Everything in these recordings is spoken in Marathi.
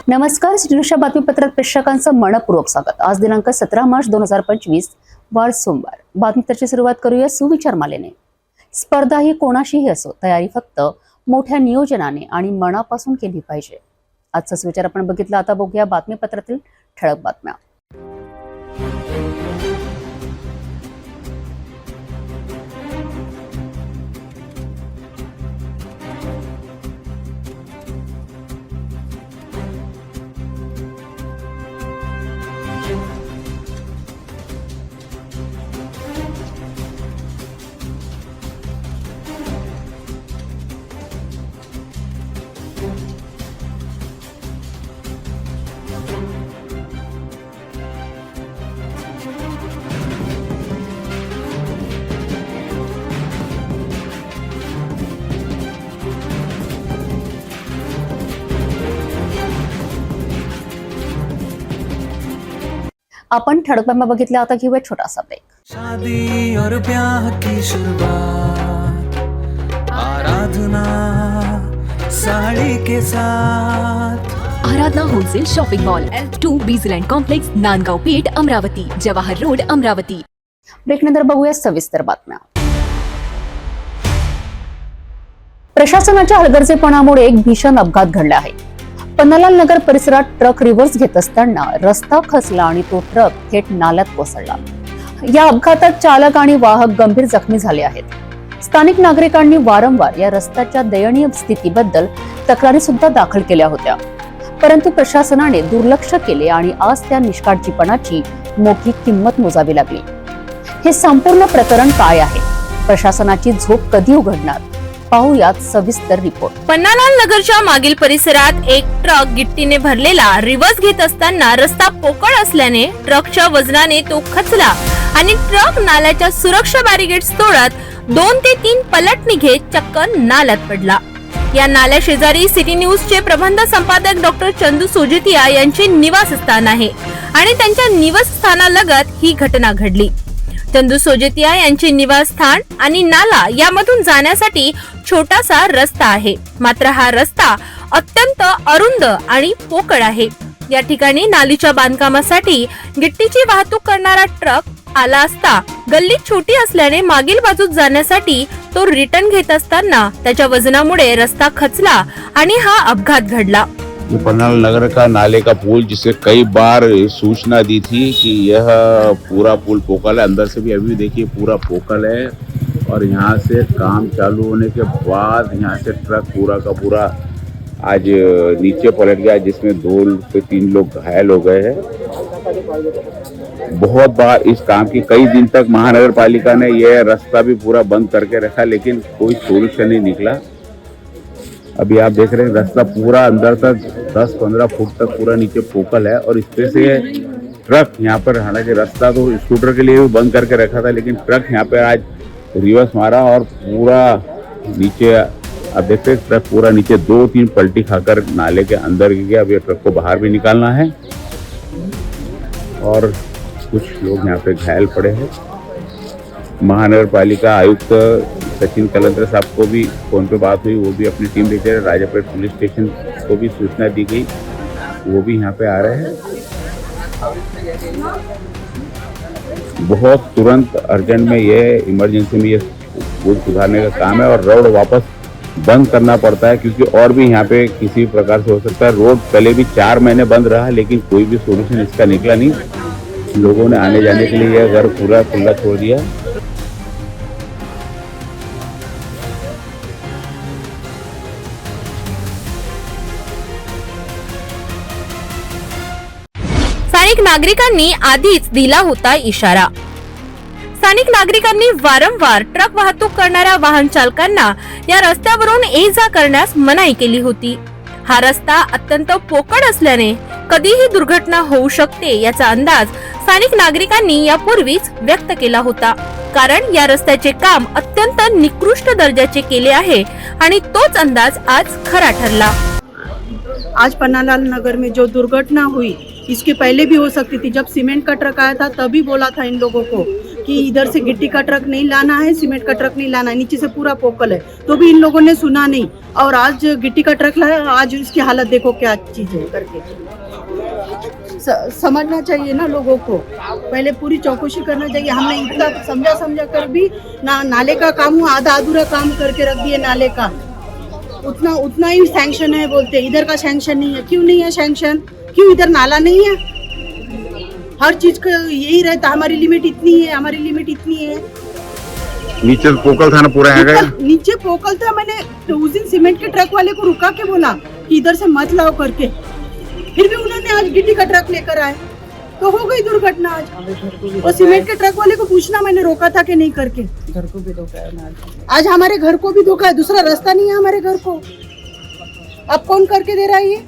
नमस्कार, श्रीनुषा बातमीपत्रात प्रेक्षकांचं मनपूर्वक स्वागत। आज दिनांक 17 मार्च 2025 वार सोमवार। बातमीपत्राची सुरुवात करूया सुविचार मालेने। स्पर्धा ही कोणाशीही असो, तयारी फक्त मोठ्या नियोजनाने आणि मनापासून केली पाहिजे। आजचा सुविचार आपण बघितला। आता बघूया बातमीपत्रातील ठळक बातम्या। आपण ठळक बातम्या बघितल्या। आता घेऊया छोटासा ब्रेक। शादी और ब्याह की शुरुआत आराधना साड़ी के साथ। Aradhana wholesale shopping mall L2 Bijland complex, Nandgaon Peth, Amravati, Jawahar road, Amravati. Break नंतर बघूया सविस्तर बातम्या। प्रशासनाच्या हलगर्जीपणामुळे एक भीषण अपघात घडला आहे। पन्नालाल नगर परिसरात ट्रक रिव्हर्स घेत असताना रस्ता खचला आणि तो ट्रक थेट नाल्यात कोसळला। या अपघातात चालक आणि वाहक गंभीर जखमी झाले आहेत। स्थानिक नागरिकांनी वारंवार या रस्त्याच्या दयनीय स्थितीबद्दल तक्रारी सुद्धा दाखल केल्या होत्या, परंतु प्रशासनाने दुर्लक्ष केले आणि आज त्या निष्काळजीपणाची मोठी किंमत मोजावी लागली। हे संपूर्ण प्रकरण काय आहे? प्रशासनाची झोप कधी उघडणार? पाहूयात सविस्तर रिपोर्ट। पन्नालाल नगरच्या मागील परिसरात एक ट्रक गिट्टीने भरलेला रिव्हर्स घेत असताना रस्ता पोकळ असल्याने ट्रकच्या वजनाने तो खचला आणि ट्रक नाल्याच्या सुरक्षा बॅरिगेड्स तोडत 2 ते 3 पलटणी घेत चक्क नाल्यात पडला। या नाल्या शेजारी सिटी न्यूजचे प्रबंध संपादक डॉक्टर चंदू सोजितिया यांचे निवासस्थान आहे आणि त्यांच्या निवासस्थानालगत ही घटना घडली। चंदू सोजितिया यांचे निवासस्थान आणि नाला यामधून जाण्यासाठी छोटासा रस्ता आहे, मात्र हा रस्ता अत्यंत अरुंद आणि पोकळ आहे। या ठिकाणी नालीच्या बांधकामासाठी गिट्टीची वाहतूक करणारा ट्रक आला असता गल्ली छोटी असल्याने मागील बाजूस जाण्यासाठी तो रिटर्न घेत असताना त्याच्या वजनामुळे रस्ता खचला आणि हा अपघात घडला। ये पन्नालाल नगर का नाले का पुल, जिसे कई बार सूचना दी थी कि यह पूरा पुल पोकल है। अंदर से भी अभी देखिए पूरा पोकल है और यहाँ से काम चालू होने के बाद यहाँ से ट्रक पूरा का पूरा आज नीचे पलट गया, जिसमें 2 से 3 लोग घायल हो गए हैं। बहुत बार इस काम की कई दिन तक महानगर पालिका ने यह रास्ता भी पूरा बंद करके रखा, लेकिन कोई सोल्यूशन नहीं निकला। अभी आप देख रहे हैं रास्ता पूरा अंदर तक 10-15 फुट तक पूरा नीचे पोकल है और इसपे से ट्रक यहाँ पर, हालांकि रास्ता तो स्कूटर के लिए भी बंद करके रखा था, लेकिन ट्रक यहाँ पे आज रिवर्स मारा और पूरा नीचे आप देखते हैं ट्रक पूरा नीचे 2-3 पलटी खाकर नाले के अंदर गया। अब ये ट्रक को बाहर भी निकालना है और कुछ लोग यहाँ पे घायल पड़े हैं। महानगर पालिका आयुक्त सचिन कलंदर साहब को भी फोन पे बात हुई, वो भी अपनी टीम लेकर राजापेट पुलिस स्टेशन को भी सूचना दी गई, वो भी यहाँ पे आ रहे हैं। बहुत तुरंत अर्जेंट में ये इमरजेंसी में ये पुल सुधारने का काम है और रोड वापस बंद करना पड़ता है, क्योंकि और भी यहाँ पे किसी प्रकार से हो सकता है। रोड पहले भी 4 महीने बंद रहा, लेकिन कोई भी सोल्यूशन इसका निकला नहीं। लोगों ने आने जाने के लिए यह घर पूरा खुला छोड़ दिया। स्थानिक नागरिकांनी आधीच दिला होता इशारा। स्थानिक नागरिकांनी वारंवार ट्रक वाहतूक करणाऱ्या वाहन चालकांना या रस्त्यावरून ये-जा करण्यास मनाई केली होती। हा रस्ता अत्यंत पोकळ असल्याने कधीही दुर्घटना होऊ शकते याचा अंदाज स्थानिक नागरिकांनी यापूर्वीच व्यक्त केला होता, कारण या रस्त्याचे काम अत्यंत निकृष्ट दर्जाचे केले आहे आणि तोच अंदाज आज खरा ठरला। आज पन्नालाल नगर में जो दुर्घटना हुई, इसके पहले भी हो सकती थी। जब सीमेंट का ट्रक आया था तभी बोला था इन लोगों को कि इधर से गिट्टी का ट्रक नहीं लाना है, सीमेंट का ट्रक नहीं लाना है, नीचे से पूरा पोकल है, तो भी इन लोगों ने सुना नहीं। और आज गिट्टी का ट्रक लाया, आज इसकी हालत देखो क्या चीज है करके। समझना चाहिए ना लोगों को, पहले पूरी चौकसी करना चाहिए। हमने इतना समझा कर भी नाले का काम हुआ, आधा अधूरा काम करके रख दिए नाले का। उतना ही सैंक्शन है बोलते, इधर का सैंक्शन नहीं है। क्यों नहीं है सैंक्शन? क्यों इधर नाला नहीं है? हर चीज का यही रहता, हमारी लिमिट इतनी है, हमारी लिमिट इतनी है। नीचे पोकल था ना पूरा है गया। नीचे पोकल था, मैंने उस दिन सीमेंट के ट्रक वाले को रुका के बोला कि इधर से मत लाओ करके, फिर भी उन्होंने आज गिट्टी का ट्रक लेकर आए, तो हो गई दुर्घटना आज। और सीमेंट के ट्रक वाले को पूछना मैंने रोका था कि नहीं करके। घर को भी धोखा है आज, हमारे घर को भी धोखा है, दूसरा रास्ता नहीं है हमारे घर को। अब कौन करके दे रहा है ये?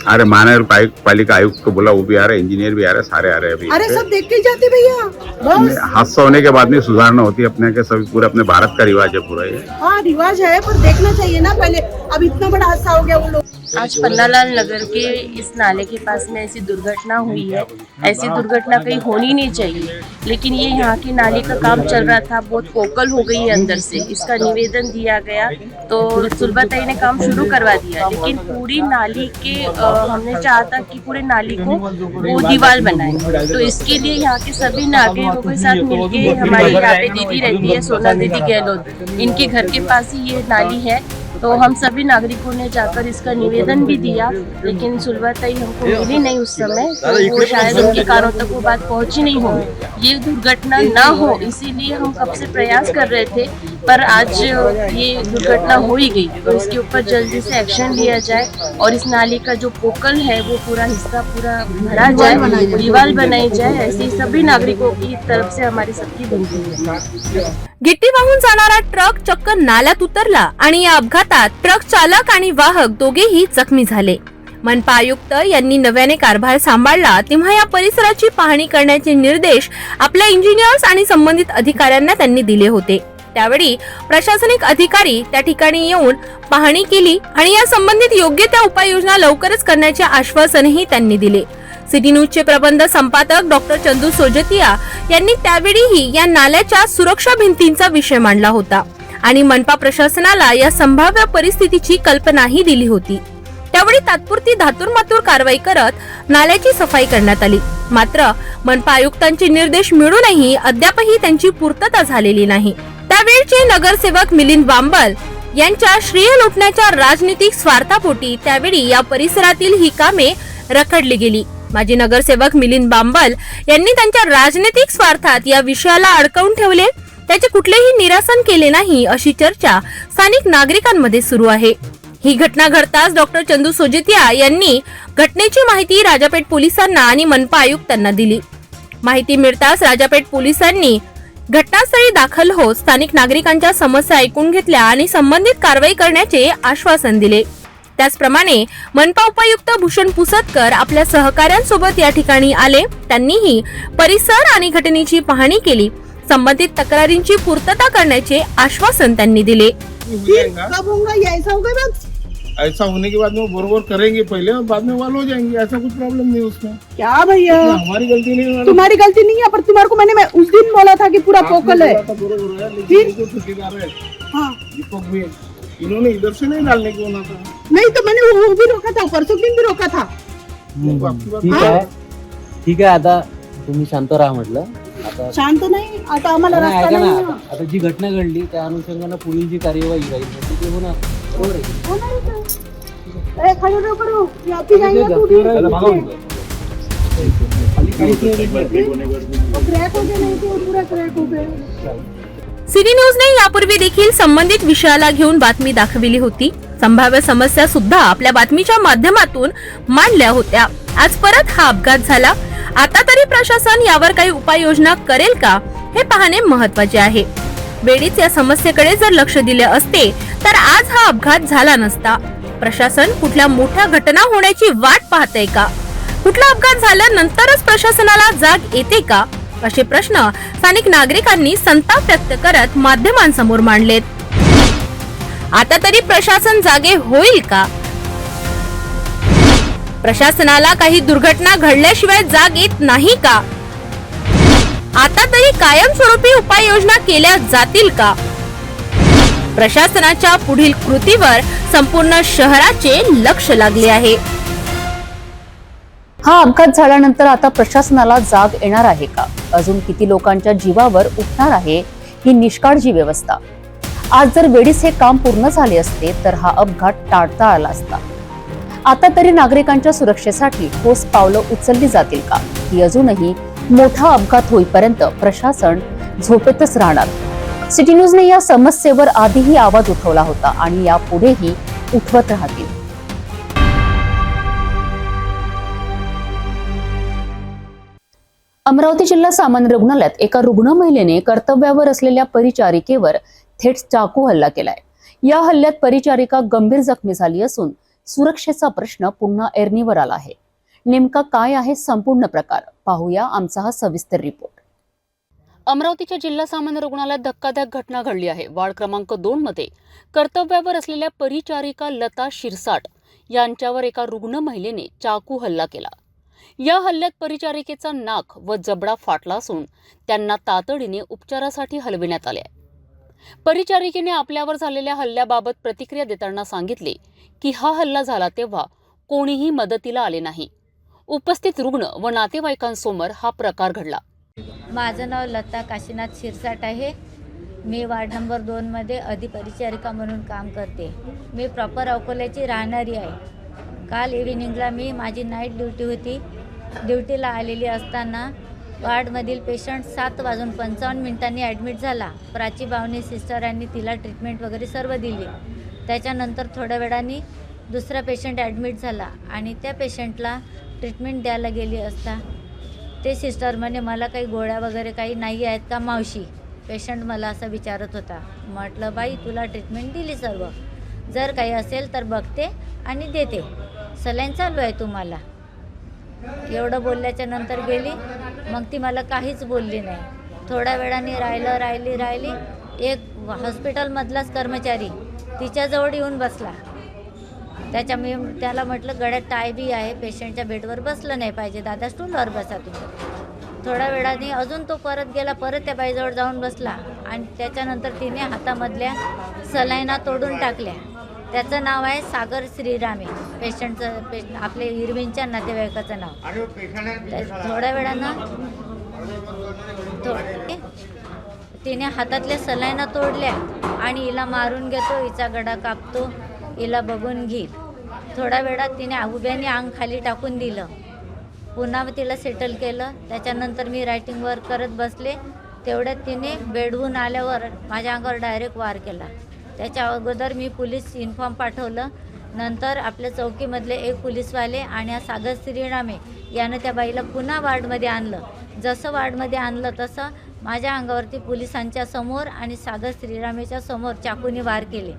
अरे महानगर पालिका आयुक्त को बोला, वो भी आ रहे, इंजीनियर भी आ रहे, सारे आ रहे अभी। अरे सब देख के जाते भैया, बस हादसा होने के बाद में सुधारना होती है अपने के, सभी पूरा अपने भारत का रिवाज है पूरा ये। हाँ रिवाज है, पर देखना चाहिए ना पहले। अब इतना बड़ा हादसा हो गया वो लोग। आज पन्नालाल नगर के इस नाले के पास में ऐसी दुर्घटना हुई है। ऐसी दुर्घटना कहीं होनी नहीं चाहिए, लेकिन ये यहाँ के नाले का काम चल रहा था, बहुत पोकल हो गई है अंदर से। इसका निवेदन दिया गया तो सुलभाताई ने काम शुरू करवा दिया, लेकिन पूरी नाली के हमने चाहा था कि पूरे नाली को वो दीवार बनाए। तो इसके लिए यहाँ के सभी नागरिकों के साथ मिलके, हमारी यहाँ पे दीदी रहती है सोना दीदी गहलोत, इनके घर के पास ही ये नाली है। तो हम सभी नागरिकों ने जाकर इसका निवेदन भी दिया, लेकिन सुलभाताई हमको मिली नहीं उस समय, तो वो शायद उनके कानों तक वो बात पहुंची नहीं हो, ये दुर्घटना ना हो, इसीलिए हम कब से प्रयास कर रहे थे। पर आज ये दुर्घटना हो ही गई, तो इसके ऊपर जल्दी से एक्शन लिया जाए और इस नाली का जो पोकल है वो पूरा हिस्सा पूरा भरा जाए, दीवार बनाई जाए। ऐसी सभी नागरिकों की तरफ से हमारी सबकी विनती है। गिट्टी वाहून जाणारा ट्रक चक्क नाल्यात उतरला आणि या अपघातात ट्रक चालक आणि वाहक दोघेही जखमी झाले। मनपा आयुक्त यांनी नव्याने कारभार सांभाळला तेव्हा या परिसराची पाहणी करण्याचे निर्देश आपल्या इंजिनियर्स आणि संबंधित अधिकाऱ्यांना त्यांनी दिले होते। त्यावेळी प्रशासनिक अधिकारी त्या ठिकाणी येऊन पाहणी केली आणि या संबंधित योग्य त्या उपाययोजना लवकरच करण्याचे आश्वासनही त्यांनी दिले। सिटी न्यूजचे प्रबंध संपादक डॉक्टर चंदू सोजतिया यांनी त्यावेळीही या नाल्याच्या सुरक्षा भिंतींचा विषय मांडला होता आणि मनपा प्रशासनाला या संभाव्य परिस्थितीची कल्पनाही दिली होती। त्यावेळी तात्पुरती धातुरमातुर कारवाई करत नाल्याची सफाई करण्यात आली, मात्र मनपा आयुक्तांचे निर्देश मिळूनही अद्यापही त्यांची पूर्तता झालेली नाही। त्यावेळचे नगरसेवक मिलिंद बांबल यांच्या श्रेय लुटण्याच्या राजनीतिक स्वार्थापोटी त्यावेळी या परिसरातील ही कामे रखडली गेली। माजी नगरसेवक मिलिंद बांबल यांनी त्यांच्या राजनीतिक स्वार्थात या विषयाला अडकवून ठेवले, त्याचे कुठलेही निरासन केले नाही अशी चर्चा स्थानिक नागरिकांमध्ये सुरू आहे। ही घटना घडताच डॉक्टर चंदू सोजतिया यांनी घटनेची माहिती राजापेठ पोलिसांना आणि मनपा आयुक्तांना दिली। माहिती मिळताच राजापेठ पोलिसांनी घटनास्थळी दाखल होत स्थानिक नागरिकांच्या समस्या ऐकून घेतल्या आणि संबंधित कारवाई करण्याचे आश्वासन दिले। त्याचप्रमाणे मनपा उपायुक्त भूषण पुसदकर आपल्या सहकाऱ्यांसोबत या ठिकाणी आले, त्यांनीही परिसर आणि घटनेची पाहणी केली, संबंधित तक्रारींची पूर्तता करण्याचे आश्वासन त्यांनी दिले। कब होगा ये? ऐसा होगा बस, ऐसा होने के बाद में वो बरोबर करेंगे पहले और बाद में वाल हो जाएंगे, ऐसा कुछ प्रॉब्लम नहीं उसमें। क्या भैया हमारी गलती नहीं है, तुम्हारी गलती नहीं है, पर तुम्हारे को मैं उस दिन बोला था कि पूरा पोकल है। बरोबर है, लेकिन जो ठेकेदार है हाँ दीपक भी, इन्होंने इधर से नहीं डालने को होना था। नहीं तो मैंने वो भी रोका था, परसों दिन भी रोका था। आपकी बात ठीक आहे ठीक आहे, आता तुम्ही शांत राहा म्हटलं। आता शांत नाही, आता आम्हाला नाही, रस्ता ऐका नाही ना, आता जी घटना घडली त्या अनुषंगाने पुढील जी कार्यवाही राहील म्हणजे ते होणार, बरोबर आहे? ए, खड़े रहो, करो ये आप ही जाएंगे तो भी क्रैक हो गया, नहीं तो पूरा क्रैक हो गया। सिटी न्यूजने यापूर्वी देखील संबंधित विषयाला घेऊन बातमी दाखविली होती, संभाव्य समस्या सुद्धा आपल्या बातमीच्या माध्यमातून मांडल्या होत्या। आज परत हा अपघात झाला, आता तरी प्रशासन यावर काही उपाययोजना करेल का हे पाहणे महत्त्वाचे आहे। वेळीच या समस्येकडे जर लक्ष दिले असते तर आज हा अपघात झाला नसता। प्रशासन कुठल्या मोठ्या घटना होण्याची वाट पाहतंय का? कुठला अपघात झाल्यानंतरच प्रशासनाला जाग येते का? असे प्रश्न स्थानिक नागरिकांनी संताप व्यक्त करत माध्यमांसमोर मांडलेत। आता तरी प्रशासन जागे होईल का? प्रशासनाला काही दुर्घटना घडल्याशिवाय जाग येत नाही का? आता तरी कायमस्वरूपी उपाययोजना केल्या जातील का? प्रशासनाच्या पुढील कृतीवर संपूर्ण शहराचे लक्ष लागले आहे. हा अपघात झाल्यानंतर आता प्रशासनाला जाग येणार आहे का? अजून किती लोकांच्या जीवावर उठणार आहे ही निष्काळजी व्यवस्था? आज जर वेळीच हे काम पूर्ण झाले असते तर हा अपघात टाळता आला असता. आता तरी नागरिकांच्या सुरक्षेसाठी ठोस पावलं उचलली जातील का? ही अजूनही मोठा अपघात होईपर्यंत प्रशासन झोपेतच राहणार. सिटी न्यूजने या समस्येवर आधीही आवाज उठवला होता आणि यापुढेही उठवत राहतील. अमरावती जिल्हा सामान्य रुग्णालयात एका रुग्ण महिलेने कर्तव्यावर असलेल्या परिचारिकेवर थेट चाकू हल्ला केलाय. या हल्ल्यात परिचारिका गंभीर जखमी झाली असून सुरक्षेचा प्रश्न पुन्हा ऐरणीवर आला आहे. नेमका काय आहे संपूर्ण प्रकार, पाहूया आमचा हा सविस्तर रिपोर्ट. अमरावतीच्या जिल्हा सामान्य रुग्णालयात धक्कादायक घटना घडली आहे. वार्ड क्रमांक 2 मध्ये कर्तव्यावर असलेल्या परिचारिका लता शिरसाट यांच्यावर एका रुग्ण महिलेने चाकू हल्ला केला. या हल्ल्यात परिचारिकेचा नाक व जबडा फाटला असून त्यांना तातडीने उपचारासाठी हलविण्यात आले. परिचारिकेने आपल्यावर झालेल्या हल्ल्याबाबत प्रतिक्रिया देताना सांगितले की हा हल्ला झाला तेव्हा कोणीही मदतीला आले नाही. उपस्थित रुग्ण व नातेवाईकांसमोर हा प्रकार घडला. माझं नाव लता काशीनाथ शिरसाट आहे. मी वार्ड नंबर 2 मध्ये अधिपरिचारिका म्हणून काम करते. मी प्रॉपर अकोल्याची राहणारी आहे. काल इव्हिनिंगला माझी नाईट ड्युटी होती. ड्युटीला आलेली असताना वार्डमधील पेशंट 7:55 ॲडमिट झाला. प्राची बावणे सिस्टरांनी तिला ट्रीटमेंट वगैरे सर्व दिली. त्याच्यानंतर थोड्या वेळाने दुसरा पेशंट ॲडमिट झाला आणि त्या पेशंटला ट्रीटमेंट द्यायला गेली असता ते सिस्टर म्हणे मला काही गोळ्या वगैरे काही नाही आहेत का मावशी? पेशंट मला असं विचारत होता. म्हटलं बाई तुला ट्रीटमेंट दिली सर्व, जर काही असेल तर बघते आणि देते, सलाईन चालू आहे तुम्हाला. एवढं बोलल्याच्या नंतर गेली. मग ती मला काहीच बोलली नाही. थोड्या वेळाने राहिली एक हॉस्पिटलमधलाच कर्मचारी तिच्याजवळ येऊन बसला. मी त्याला म्हटलं गळ्यात टाय बी आहे, पेशंटच्या बेडवर बसलं नाही पाहिजे, दादा स्टूलवर बसा तुम्ही. थोड्या वेळाने अजून तो परत गेला, परत त्या बाईजवळ जाऊन बसला आणि त्याच्यानंतर तिने हातामधल्या सलाईना तोडून टाकल्या. त्याचं नाव आहे सागर श्रीरामे. पेशंटचं आपले इरविनच्या नातेवाईकाचं नाव. थोड्या वेळानं तिने हातातल्या सलाईना तोडल्या आणि हिला मारून घेतो, हिचा गडा कापतो, हिला बघून घेईल. थोड्या वेळात तिने उभ्याने अंग खाली टाकून दिलं. पुन्हा तिला सेटल केलं. त्याच्यानंतर मी रायटिंग वर्क करत बसले. तेवढ्यात तिने बेडहून आल्यावर माझ्या अंगावर डायरेक्ट वार केला. त्याच्या अगोदर मी पोलीस इन्फॉर्म पाठवलं. नंतर आपल्या चौकीमधले एक पोलीसवाले आणि हा सागर श्रीरामे यानं त्या बाईला पुन्हा वार्डमध्ये आणलं. जसं वार्डमध्ये आणलं तसं माझ्या अंगावरती पोलिसांच्या समोर आणि सागर श्रीरामेच्या समोर चाकूने वार केले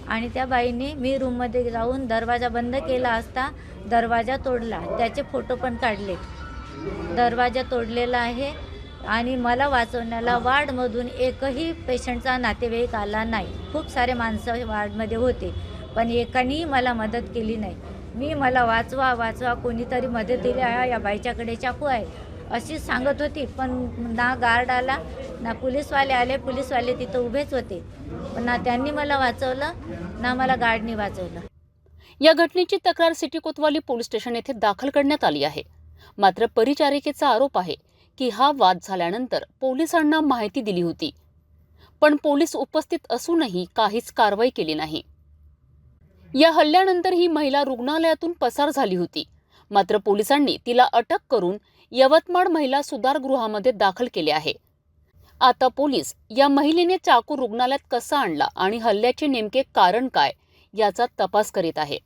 आणि त्या बाईने मी रूममध्ये जाऊन दरवाजा बंद केला असता दरवाजा तोडला. त्याचे फोटो पण काढले. दरवाजा तोडलेला आहे आणि मला वाचवण्याला वार्डमधून एकही पेशंटचा नातेवाईक आला नाही. खूप सारे माणसं वार्डमध्ये होते पण एकानेही मला मदत केली नाही. मला वाचवा कोणीतरी मदतीला या बाईच्याकडे चाकू आहे अशी सांगत होती, पण ना गार्ड आला ना पोलीसवाले आले. पोलीसवाले तिथं उभेच होते पण ना त्यांनी मला वाचवलं ना मला गार्डनी वाचवलं. या घटनेची तक्रार सिटी कोतवाली पोलीस स्टेशन येथे दाखल करण्यात आली आहे. मात्र परिचारिकेचा आरोप आहे की हा वाद झाल्यानंतर पोलिसांना माहिती दिली होती पण पोलीस उपस्थित असूनही काहीच कारवाई केली नाही. या हल्ल्यानंतर ही महिला रुग्णालयातून पसार झाली होती. मात्र पोलिसांनी तिला अटक करून यवतमाळ महिला सुधारगृहामध्ये दाखल केले आहे. आता पोलीस या महिलेने चाकू रुग्णालयात कसा आणला आणि हल्ल्याचे नेमके कारण काय याचा तपास करीत आहे.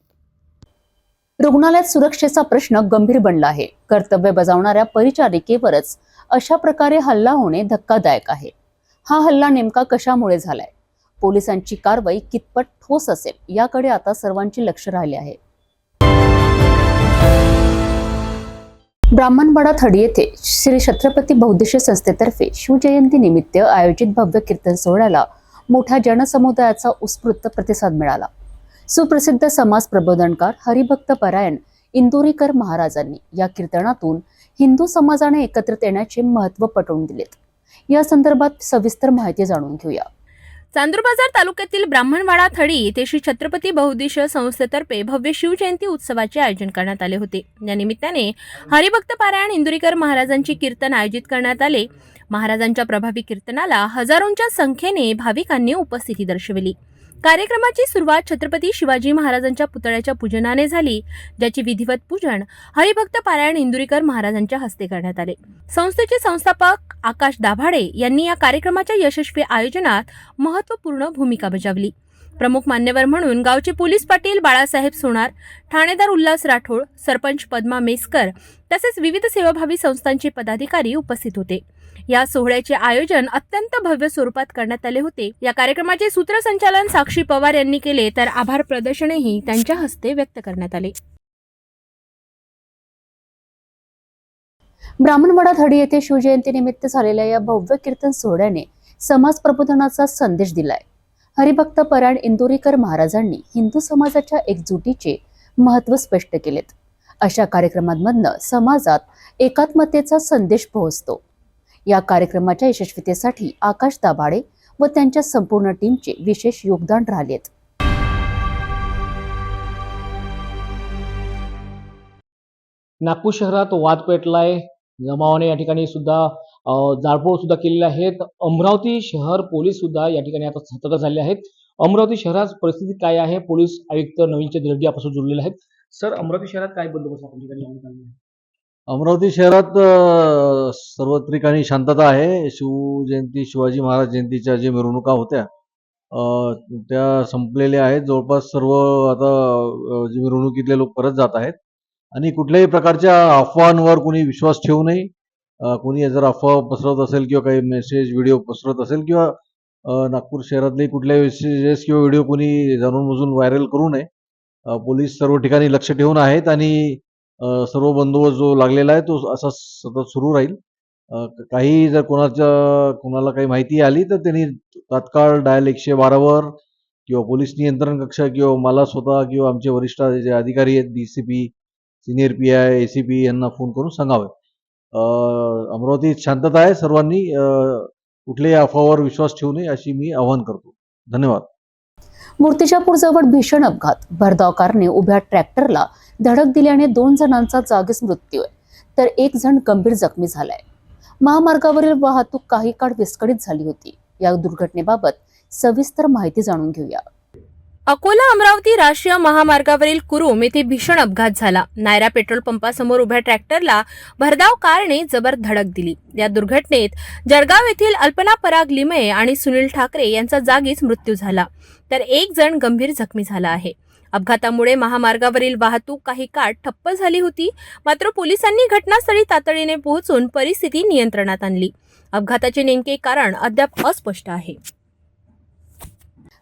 रुग्णालयात सुरक्षेचा प्रश्न गंभीर बनला आहे. कर्तव्य बजावणाऱ्या परिचारिकेवरच अशा प्रकारे हल्ला होणे धक्कादायक आहे. हा हल्ला नेमका कशामुळे झालाय, पोलिसांची कारवाई कितपत ठोस असेल याकडे आता सर्वांचे लक्ष राहिले आहे. ब्राह्मणवाडा थडी येथे श्री छत्रपती बौद्धिस्ट संस्थेतर्फे शिवजयंती निमित्त आयोजित भव्य कीर्तन सोहळ्याला मोठ्या जनसमुदायाचा उत्स्फूर्त प्रतिसाद मिळाला. सुप्रसिद्ध समाज प्रबोधनकार हरिभक्त परायण इंदोरीकर महाराजांनी या कीर्तनातून हिंदू समाजाने एकत्रित येण्याचे महत्त्व पटवून दिलेत. या संदर्भात सविस्तर माहिती जाणून घेऊया. चांदूरबाजार तालुक्यातील ब्राह्मणवाडा थडी येथे श्री छत्रपती बहुउद्देशीय संस्थेतर्फे भव्य शिवजयंती उत्सवाचे आयोजन करण्यात आले होते. या निमित्ताने हरिभक्त पारायण इंदुरीकर महाराजांची कीर्तन आयोजित करण्यात आले. महाराजांच्या प्रभावी कीर्तनाला हजारोंच्या संख्येने भाविकांनी उपस्थिती दर्शवली. कार्यक्रमाची सुरुवात छत्रपती शिवाजी महाराजांच्या पुतळ्याच्या पूजनाने झाली, ज्याचे विधिवत पूजन हरिभक्त पारायण इंदुरीकर महाराजांच्या हस्ते करण्यात आले. संस्थेचे संस्थापक आकाश दाभाडे यांनी या कार्यक्रमाच्या यशस्वी आयोजनात महत्त्वपूर्ण भूमिका बजावली. प्रमुख मान्यवर म्हणून गावचे पोलीस पाटील बाळासाहेब सोनार, ठाणेदार उल्हास राठोड, सरपंच पद्मा मेस्कर तसेच विविध सेवाभावी संस्थांचे पदाधिकारी उपस्थित होते. या सोहळ्याचे आयोजन अत्यंत भव्य स्वरूपात करण्यात आले होते. या कार्यक्रमाचे सूत्रसंचालन साक्षी पवार यांनी केले, तर आभार प्रदर्शनही त्यांच्या हस्ते व्यक्त करण्यात आले. ब्राह्मणवाडा थडी येथे शिवजयंतीनिमित्त झालेल्या या भव्य कीर्तन सोहळ्याने समाज प्रबोधनाचा संदेश दिलाय. हरिभक्त पारायण इंदुरीकर महाराजांनी हिंदू समाजाच्या एकजुटीचे महत्त्व स्पष्ट केलेत. अशा कार्यक्रमांमधनं समाजात एकात्मतेचा संदेश पोहोचतो. या कार्यक्रमाच्या यशस्वीतेसाठी आकाश दाभाडे व त्यांच्या संपूर्ण टीमचे विशेष योगदान राहिलेत. नागपूर शहरात वाद पेटलाय. जमावाने या ठिकाणी सुद्धा जाळपोळ सुद्धा केलेले आहेत. अमरावती शहर पोलीस सुद्धा या ठिकाणी आता सतर्क झाले आहेत. अमरावती शहरात परिस्थिती काय आहे? पोलीस आयुक्त नवीन चंद्रजी यापासून जोडलेले आहेत. सर, अमरावती शहरात काय बंदोबस्त आपण ठिकाणी लावण्यात आलेला आहे? अमरावती शहरात सर्व ठिकाणी शांतता आहे. शिवजयंती, शिवाजी महाराज जयंतीच्या जे मिरवणुका होत्या त्या संपलेल्या आहेत. जवळपास सर्व आता जे मिरवणुकीतले लोक परत जात आहेत आणि कुठल्याही प्रकारच्या अफवांवर कोणी विश्वास ठेवू नये. कोणी जर अफवा पसरवत असेल किंवा काही मेसेज व्हिडिओ पसरवत असेल किंवा नागपूर शहरातले कुठल्याही मेसेजेस किंवा व्हिडिओ कोणी जाणून बुजून व्हायरल करू नये. पोलीस सर्व ठिकाणी लक्ष ठेवून आहेत आणि सर्व बंदोबस्त जो लागलेला आहे तो असा सतत सुरू राहील. काही जर कोणाला काही माहिती आली तर त्यांनी तात्काळ डायल 112वर किंवा पोलीस नियंत्रण कक्ष किंवा मला स्वतः किंवा आमचे वरिष्ठ जे अधिकारी आहेत, DCP, सिनियर PI, ACP यांना फोन करून सांगावे. अमरावतीत शांतता आहे. सर्वांनी कुठल्याही अफवावर विश्वास ठेवू नये अशी मी आवाहन करतो. धन्यवाद. मूर्तिजापूर जवळ भीषण अपघात. भरधाव कारने उभ्या ट्रॅक्टरला धडक दिल्याने 2 जणांचा जागीच मृत्यू आहे, तर 1 जण गंभीर जखमी झालाय. महामार्गावरील वाहतूक काही काळ विस्कळीत झाली होती. या दुर्घटनेबाबत सविस्तर माहिती जाणून घेऊया. अकोला अमरावती राष्ट्रीय महामार्गावरील कुरुम येथे भीषण अपघात झाला. नायरा पेट्रोल पंपासमोर उभ्या ट्रॅक्टरला भरधाव कारने जबर धडक दिली. या दुर्घटनेत जळगाव येथील अल्पना पराग लिमये आणि सुनील ठाकरे यांचा जागीच मृत्यू झाला, तर 1 जण गंभीर जखमी झाला आहे. अपघातामुळे महामार्गावरील वाहतूक काही काळ ठप्प झाली होती, मात्र पोलिसांनी घटनास्थळी तातडीने पोहोचून परिस्थिती नियंत्रणात आणली. अपघाताचे नेमके कारण अद्याप अस्पष्ट आहे.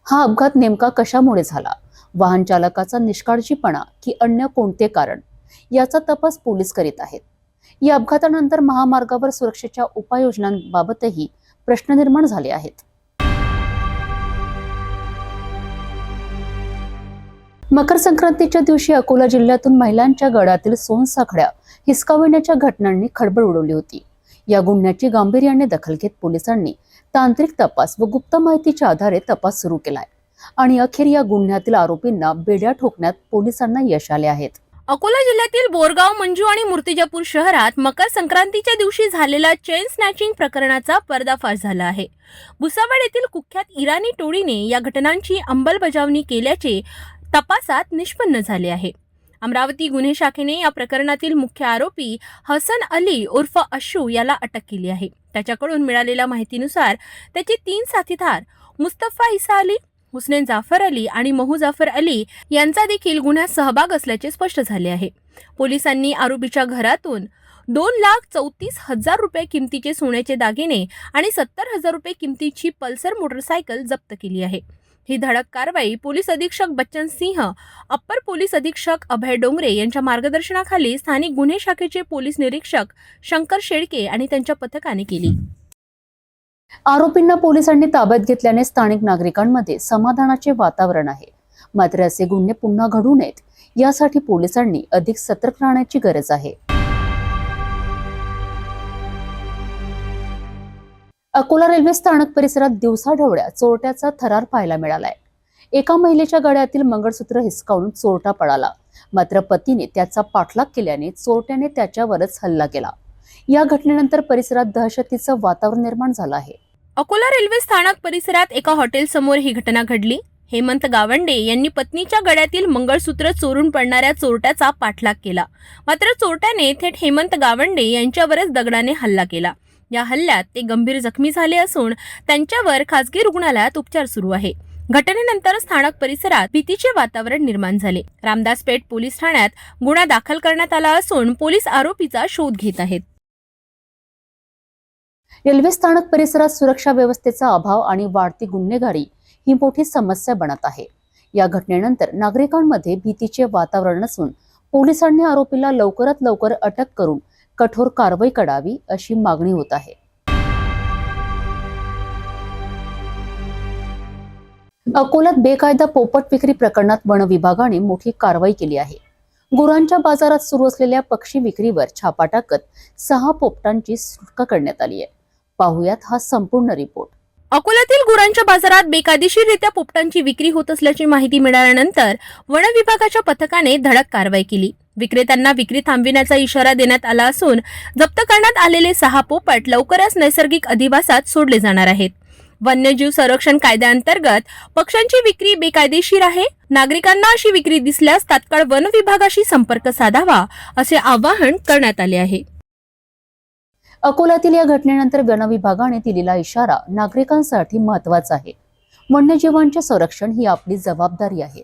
हा अपघात नेमका कशामुळे झाला? वाहन चालकाचा निष्काळजीपणा की अन्य कोणते कारण? याचा तपास पोलीस करीत आहेत. या अपघातानंतर महामार्गावर सुरक्षेच्या उपाययोजनांबाबतही प्रश्न निर्माण झाले आहेत. मकर संक्रांतीच्या दिवशी अकोला जिल्ह्यातून महिलांच्या गळ्यातील सोनसाखळ्या हिसकाविण्याच्या घटनांनी खळबळ उडवली होती. या गुन्ह्याची गांभीर्याने दखल घेत पोलिसांनी तांत्रिक तपास व गुप्त माहितीच्या आधारे तपास सुरू केलाय आणि अखेर या गुन्ह्यातील आरोपींना बेड्या ठोकण्यात पोलिसांना यश आले आहेत. अकोला जिल्ह्यातील बोरगाव, मंजू आणि मूर्तिजापूर शहरात मकर संक्रांतीच्या दिवशी झालेल्या चेन स्नॅचिंग प्रकरणाचा पर्दाफाश झाला आहे. भुसावळ येथील कुख्यात इराणी टोळीने या घटनांची अंमलबजावणी केल्याचे तपासात निष्पन्न झाले आहे. अमरावती गुन्हे शाखेने या प्रकरणातील मुख्य आरोपी हसन अली उर्फ अशू याला अटक केली आहे. त्याच्याकडून मिळालेल्या माहितीनुसार त्याचे 3 साथीदार मुस्तफा इसा अली, हुसैन जाफर अली आणि महू जाफर अली यांचा देखील गुन्ह्यात सहभाग असल्याचे स्पष्ट झाले आहे. पोलिसांनी आरोपीच्या घरातून 2,34,000 रुपये किमतीचे सोन्याचे दागिने आणि 70,000 रुपये किमतीची पल्सर मोटरसायकल जप्त केली आहे. ही धडक कारवाई पोलीस अधीक्षक बच्चन सिंह, अप्पर पोलीस अधीक्षक अभय डोंगरे यांच्या मार्गदर्शनाखाली स्थानिक गुन्हे शाखेचे पोलीस निरीक्षक शंकर शेळके आणि त्यांच्या पथकाने केली. आरोपींना पोलिसांनी ताब्यात घेतल्याने स्थानिक नागरिकांमध्ये समाधानाचे वातावरण आहे. मात्र असे गुन्हे पुन्हा घडू नयेत यासाठी पोलिसांनी अधिक सतर्क राहण्याची गरज आहे. अकोला रेल्वे स्थानक परिसरात दिवसाढवळ्या चोरट्याचा थरार पाहायला मिळालाय. एका महिलेच्या गळ्यातील मंगळसूत्र हिसकावून चोरटा पळाला. मात्र पतीने त्याचा पाठलाग केल्याने चोरट्याने त्याच्यावरच हल्ला केला. या घटनेनंतर परिसरात दहशतीचं वातावरण निर्माण झालं आहे. अकोला रेल्वे स्थानक परिसरात एका हॉटेल समोर ही घटना घडली. हेमंत गावंडे यांनी पत्नीच्या गळ्यातील मंगळसूत्र चोरून पडणाऱ्या चोरट्याचा पाठलाग केला. मात्र चोरट्याने थेट हेमंत गावंडे यांच्यावरच दगडाने हल्ला केला. या हल्ल्यात ते गंभीर जखमी झाले असून त्यांच्यावर खासगी रुग्णालयात उपचार सुरू आहे. घटनेनंतर स्थानक परिसरात भीतीचे वातावरण निर्माण झाले. रामदासपेठ पोलीस ठाण्यात गुन्हा दाखल करण्यात आला असून पोलीस आरोपीचा शोध घेत आहेत. रेल्वे स्थानक परिसरात सुरक्षा व्यवस्थेचा अभाव आणि वाढती गुन्हेगारी ही मोठी समस्या बनत आहे. या घटनेनंतर नागरिकांमध्ये भीतीचे वातावरण असून पोलिसांनी आरोपीला लवकरात लवकर अटक करून कठोर कारवाई करावी अशी मागणी होत आहे. अकोल्यात बेकायदा पोपट विक्री प्रकरणात वन विभागाने मोठी कारवाई केली आहे. गुरांच्या बाजारात सुरू असलेल्या पक्षी विक्रीवर छापा टाकत 6 पोपटांची सुटका करण्यात आली आहे. पाहुयात हा संपूर्ण रिपोर्ट. अकोल्यातील गुरांच्या बाजारात बेकायदेशीररित्या पोपटांची विक्री होत असल्याची माहिती मिळाल्यानंतर वन विभागाच्या पथकाने धडक कारवाई केली. विक्रेत्यांना विक्री थांबविण्याचा इशारा देण्यात आला असून जप्त करण्यात आलेले 6 पोपट लवकरच नैसर्गिक अधिवासात सोडले जाणार आहेत. वन्यजीव संरक्षण कायद्याअंतर्गत पक्ष्यांची विक्री बेकायदेशीर आहे. नागरिकांना अशी विक्री दिसल्यास तात्काळ वन विभागाशी संपर्क साधावा असे आवाहन करण्यात आले आहे. अकोल्यातील या घटनेनंतर वन विभागाने दिलेला इशारा नागरिकांसाठी महत्त्वाचा आहे. वन्यजीवांचे संरक्षण ही आपली जबाबदारी आहे.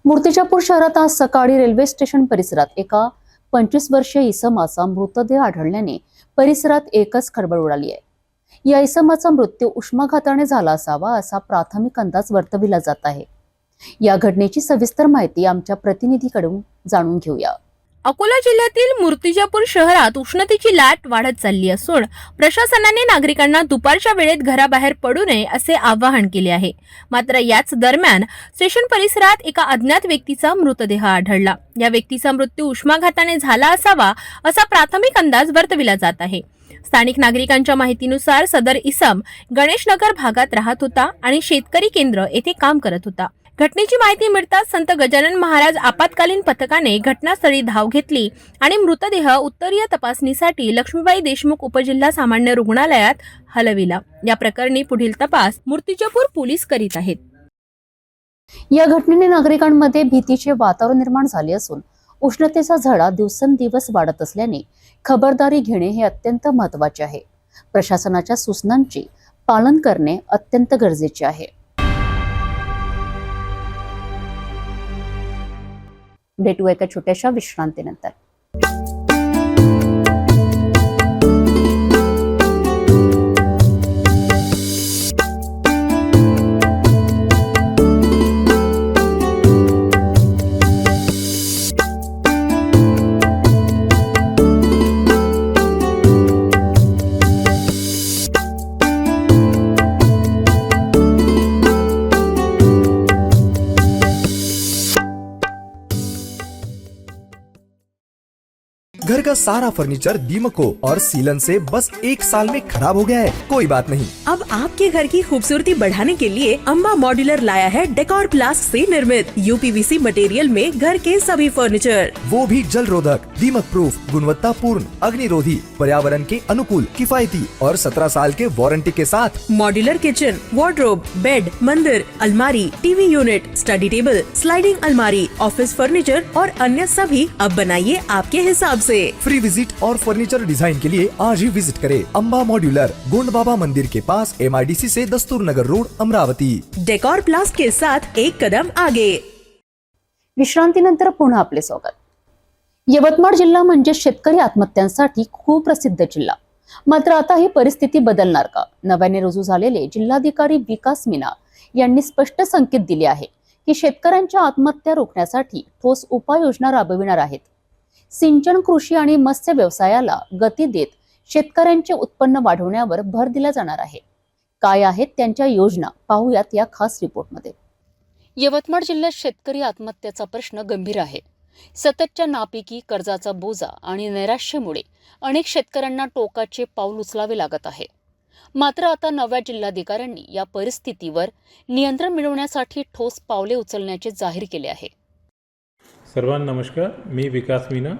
मूर्तिजापूर शहरात आज सकाळी रेल्वे स्टेशन परिसरात एका 25 वर्षीय इसमाचा मृतदेह आढळल्याने परिसरात एकच खळबळ उडाली आहे. या इसमाचा मृत्यू उष्माघाताने झाला असावा असा प्राथमिक अंदाज वर्तविला जात आहे. या घटनेची सविस्तर माहिती आमच्या प्रतिनिधीकडून जाणून घेऊया. अकोला जिल्ह्यातील मूर्तिजापूर शहरात उष्णतेची लाट वाढत चालली असून प्रशासनाने नागरिकांना दुपारच्या वेळेत घराबाहेर पडू नये असे आवाहन केले आहे. मात्र याच दरम्यान स्टेशन परिसरात एका अज्ञात व्यक्तीचा मृतदेह आढळला. या व्यक्तीचा मृत्यू उष्माघाताने झाला असावा असा प्राथमिक अंदाज वर्तविला जात आहे. स्थानिक नागरिकांच्या माहितीनुसार सदर इसम गणेशनगर भागात राहत होता आणि शेतकरी केंद्र येथे काम करत होता. घटनेची माहिती मिळताच संत गजानन महाराज आपत्कालीन पथकाने घटनास्थळी धाव घेतली आणि मृतदेह उत्तरीय तपासणीसाठी लक्ष्मीबाई देशमुख उपजिल्हा सामान्य रुग्णालयात हलविला. या प्रकरणी पुढील तपास मूर्तिजापूर पोलीस करीत आहेत. या घटनेने नागरिकांमध्ये भीतीचे वातावरण निर्माण झाले असून उष्णतेचा झळा दिवसेंदिवस वाढत असल्याने खबरदारी घेणे हे अत्यंत महत्त्वाचे आहे. प्रशासनाच्या सूचनांचे पालन करणे अत्यंत गरजेचे आहे. भेटू एका छोट्याशा विश्रांतीनंतर. घर का सारा फर्नीचर दीमको और सीलन से बस 1 साल में खराब हो गया है. कोई बात नहीं, अब आपके घर की खूबसूरती बढ़ाने के लिए अम्बा मॉड्यूलर लाया है डेकोर प्लास से निर्मित यूपीवीसी मटेरियल में घर के सभी फर्नीचर, वो भी जल रोधक, दीमक प्रूफ, गुणवत्तापूर्ण, अग्निरोधी, पर्यावरण के अनुकूल, किफायती और 17 साल के वारंटी के साथ. मॉड्यूलर किचन, वार्डरोब, बेड, मंदिर, अलमारी, TV unit, study table, sliding अलमारी, ऑफिस फर्नीचर और अन्य सभी अब बनाइए आपके हिसाब से. फ्री विजिट और फर्नीचर डिजाइन के लिए आज ही विजिट करें अम्बा मॉड्यूलर, गोंड बाबा मंदिर के पास, MIDC से दस्तूर नगर रोड, अमरावती. डेकोर प्लास्ट के साथ एक कदम आगे. विश्रांतीनंतर पुन्हा आपले स्वागत. यवतमाळ जिल्हा म्हणजे शेतकरी आत्महत्यांसाठी खूप प्रसिद्ध जिल्हा. मात्र आता ही परिस्थिती बदलणार का? नव्याने रुजू झालेले जिल्हाधिकारी विकास मीना यांनी स्पष्ट संकेत दिले आहे की शेतकऱ्यांच्या आत्महत्या रोखण्यासाठी ठोस उपाययोजना राबविणार आहेत. सिंचन, कृषी आणि मत्स्य व्यवसायाला गती देत शेतकऱ्यांचे उत्पन्न वाढवण्यावर भर दिला जाणार आहे. काय आहेत त्यांच्या योजना पाहूयात या खास रिपोर्टमध्ये. यवतमाळ जिल्ह्यात शेतकरी आत्महत्येचा प्रश्न गंभीर आहे. सततच्या नापिकी, कर्जाचा बोजा आणि नैराश्यामुळे अनेक शेतकऱ्यांना टोकाचे पाऊल उचलावे लागत आहे. मात्र आता नव्या जिल्हाधिकाऱ्यांनी या परिस्थितीवर नियंत्रण मिळवण्यासाठी ठोस पावले उचलण्याचे जाहीर केले आहे. सर्वांना नमस्कार. मी विकास मीना,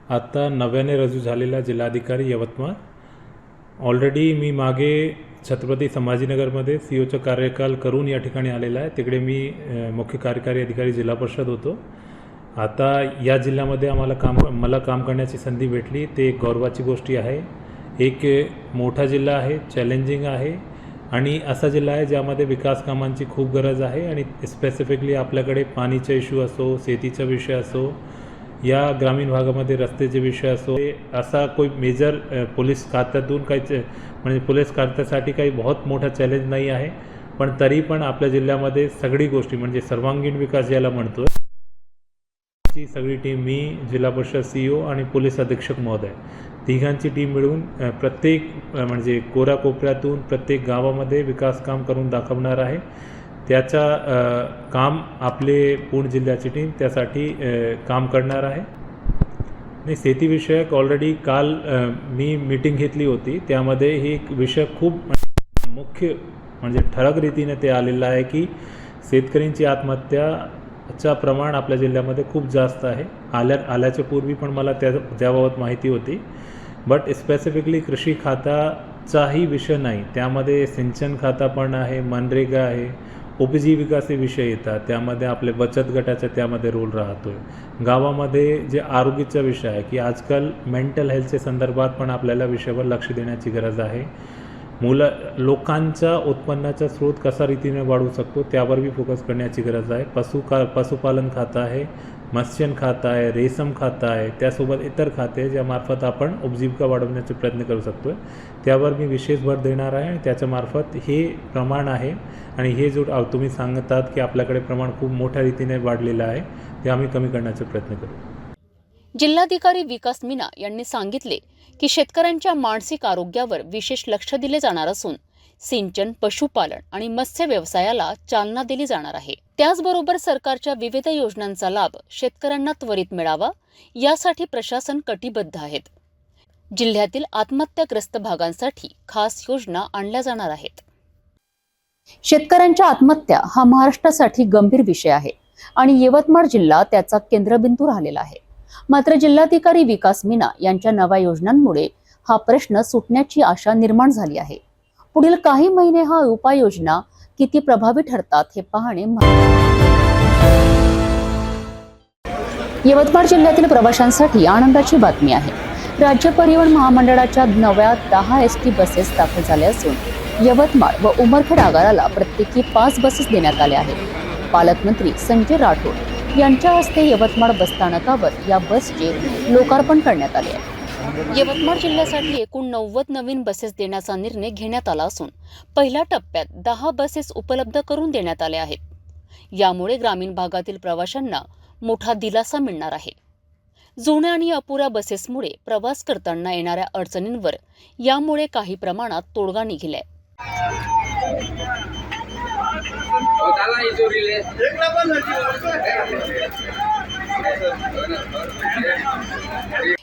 आता नव्याने रुजू झालेला जिल्हाधिकारी यवतमाळ. ऑलरेडी मी मागे छत्रपती संभाजीनगरमध्ये COचं कार्यकाल करून या ठिकाणी आलेला आहे. तिकडे मी मुख्य कार्यकारी अधिकारी जिल्हा परिषद होतो. आता या जिल्ह्यामध्ये मला काम करण्याची संधी भेटली, ते एक गौरवाची गोष्टी आहे. एक मोठा जिल्हा आहे, चॅलेंजिंग आहे आणि असा जिल्हा आहे ज्यामध्ये विकास कामांची खूप गरज आहे. आणि स्पेसिफिकली आपल्याकडे पाणीचा इश्यू असो, शेतीचा विषय असो, या ग्रामीण भागामध्ये रस्त्याचे विषय असो, असा कोई मेजर पोलीस खात्यातून काही म्हणजे पोलीस खात्यासाठी काही बहुत मोठा चॅलेंज नाही आहे. पण तरी पण आपल्या जिल्ह्यामध्ये सगळी गोष्टी म्हणजे सर्वांगीण विकास ज्याला म्हणतो, ची सगळी टीम, मी, जिल्हा परिषद CO आणि पोलीस अधीक्षक महोदय, तिघांची टीम मिळून प्रत्येक म्हणजे कोऱ्याकोपऱ्यातून प्रत्येक गावामध्ये विकास काम करून दाखवणार आहे. त्याचा काम आपले पुणे जिल्ह्याची टीम त्यासाठी काम करणार आहे. आणि शेतीविषयक ऑलरेडी काल मी मीटिंग घेतली होती, त्यामध्ये ही एक विषय खूप मुख्य म्हणजे ठळक रीतीने ते आलेलं आहे की शेतकऱ्यांची आत्महत्याचा प्रमाण आपल्या जिल्ह्यामध्ये खूप जास्त आहे. आल्याच्या पूर्वी पण मला त्याबाबत माहिती होती. बट स्पेसिफिकली कृषी खात्याचाही विषय नाही, त्यामध्ये सिंचन खाता पण आहे, मनरेगा आहे, उपजीविकाचे विषय येतात, त्यामध्ये आपले बचत गटाचा त्यामध्ये रोल राहतो आहे. गावामध्ये जे आरोग्याचा विषय आहे की आजकाल मेंटल हेल्थच्या संदर्भात पण आपल्याला विषयावर लक्ष देण्याची गरज आहे. लोकांचा उत्पन्नाचा स्रोत कसा रीतीने वाढवू शकतो त्यावरही फोकस करण्याची गरज आहे. पशुपालन खातं आहे, मत्स्य खातं आहे, रेशम खातं आहे, त्यासोबत इतर खाते ज्यामार्फत आपण उपजीविका वाढवण्याचे प्रयत्न करू शकतो आहे, त्यावर मी विशेष भर देणार आहे. आणि त्याच्यामार्फत हे प्रमाण आहे आणि हे जो तुम्ही सांगतात की आपल्याकडे प्रमाण खूप मोठ्या रीतीने वाढलेलं आहे, ते आम्ही कमी करण्याचा प्रयत्न करू. जिल्हाधिकारी विकास मीना यांनी सांगितले की शेतकऱ्यांच्या मानसिक आरोग्यावर विशेष लक्ष दिले जाणार असून सिंचन, पशुपालन आणि मत्स्य व्यवसायाला चालना दिली जाणार आहे. त्याचबरोबर सरकारच्या विविध योजनांचा लाभ शेतकऱ्यांना त्वरित मिळावा यासाठी प्रशासन कटिबद्ध आहेत. जिल्ह्यातील आत्महत्याग्रस्त भागांसाठी खास योजना आणल्या जाणार आहेत. शेतकऱ्यांच्या आत्महत्या हा महाराष्ट्रासाठी गंभीर विषय आहे आणि यवतमाळ जिल्हा त्याचा केंद्रबिंदू राहिलेला आहे. मात्र जिल्हाधिकारी विकास मीना यांच्या नव्या योजनांमुळे हा प्रश्न सुटण्याची आशा निर्माण झाली आहे. पुढील काही महिने हा उपाययोजना किती प्रभावी ठरतात हे पाहणे. यवतमाळ जिल्ह्यातील प्रवाशांसाठी आनंदाची बातमी आहे. राज्य परिवहन महामंडळाच्या नव्या 10 ST बसेस दाखल झाल्या असून यवतमाळ व उमरखेड आगाराला प्रत्येकी 5 बसेस देण्यात आल्या आहेत. पालकमंत्री संजय राठोड यांच्या हस्ते यवतमाळ बसस्थानकावर या बसचे लोकार्पण करण्यात आले आहे. यवतमाळ जिल्ह्यासाठी एकूण 90 नवीन बसेस देण्याचा निर्णय घेण्यात आला असून पहिल्या टप्प्यात 10 बसेस उपलब्ध करून देण्यात आल्या आहेत. यामुळे ग्रामीण भागातील प्रवाशांना मोठा दिलासा मिळणार आहे. जुन्या आणि अपुऱ्या बसेसमुळे प्रवास करताना येणाऱ्या अडचणींवर यामुळे काही प्रमाणात तोडगा निघालाय.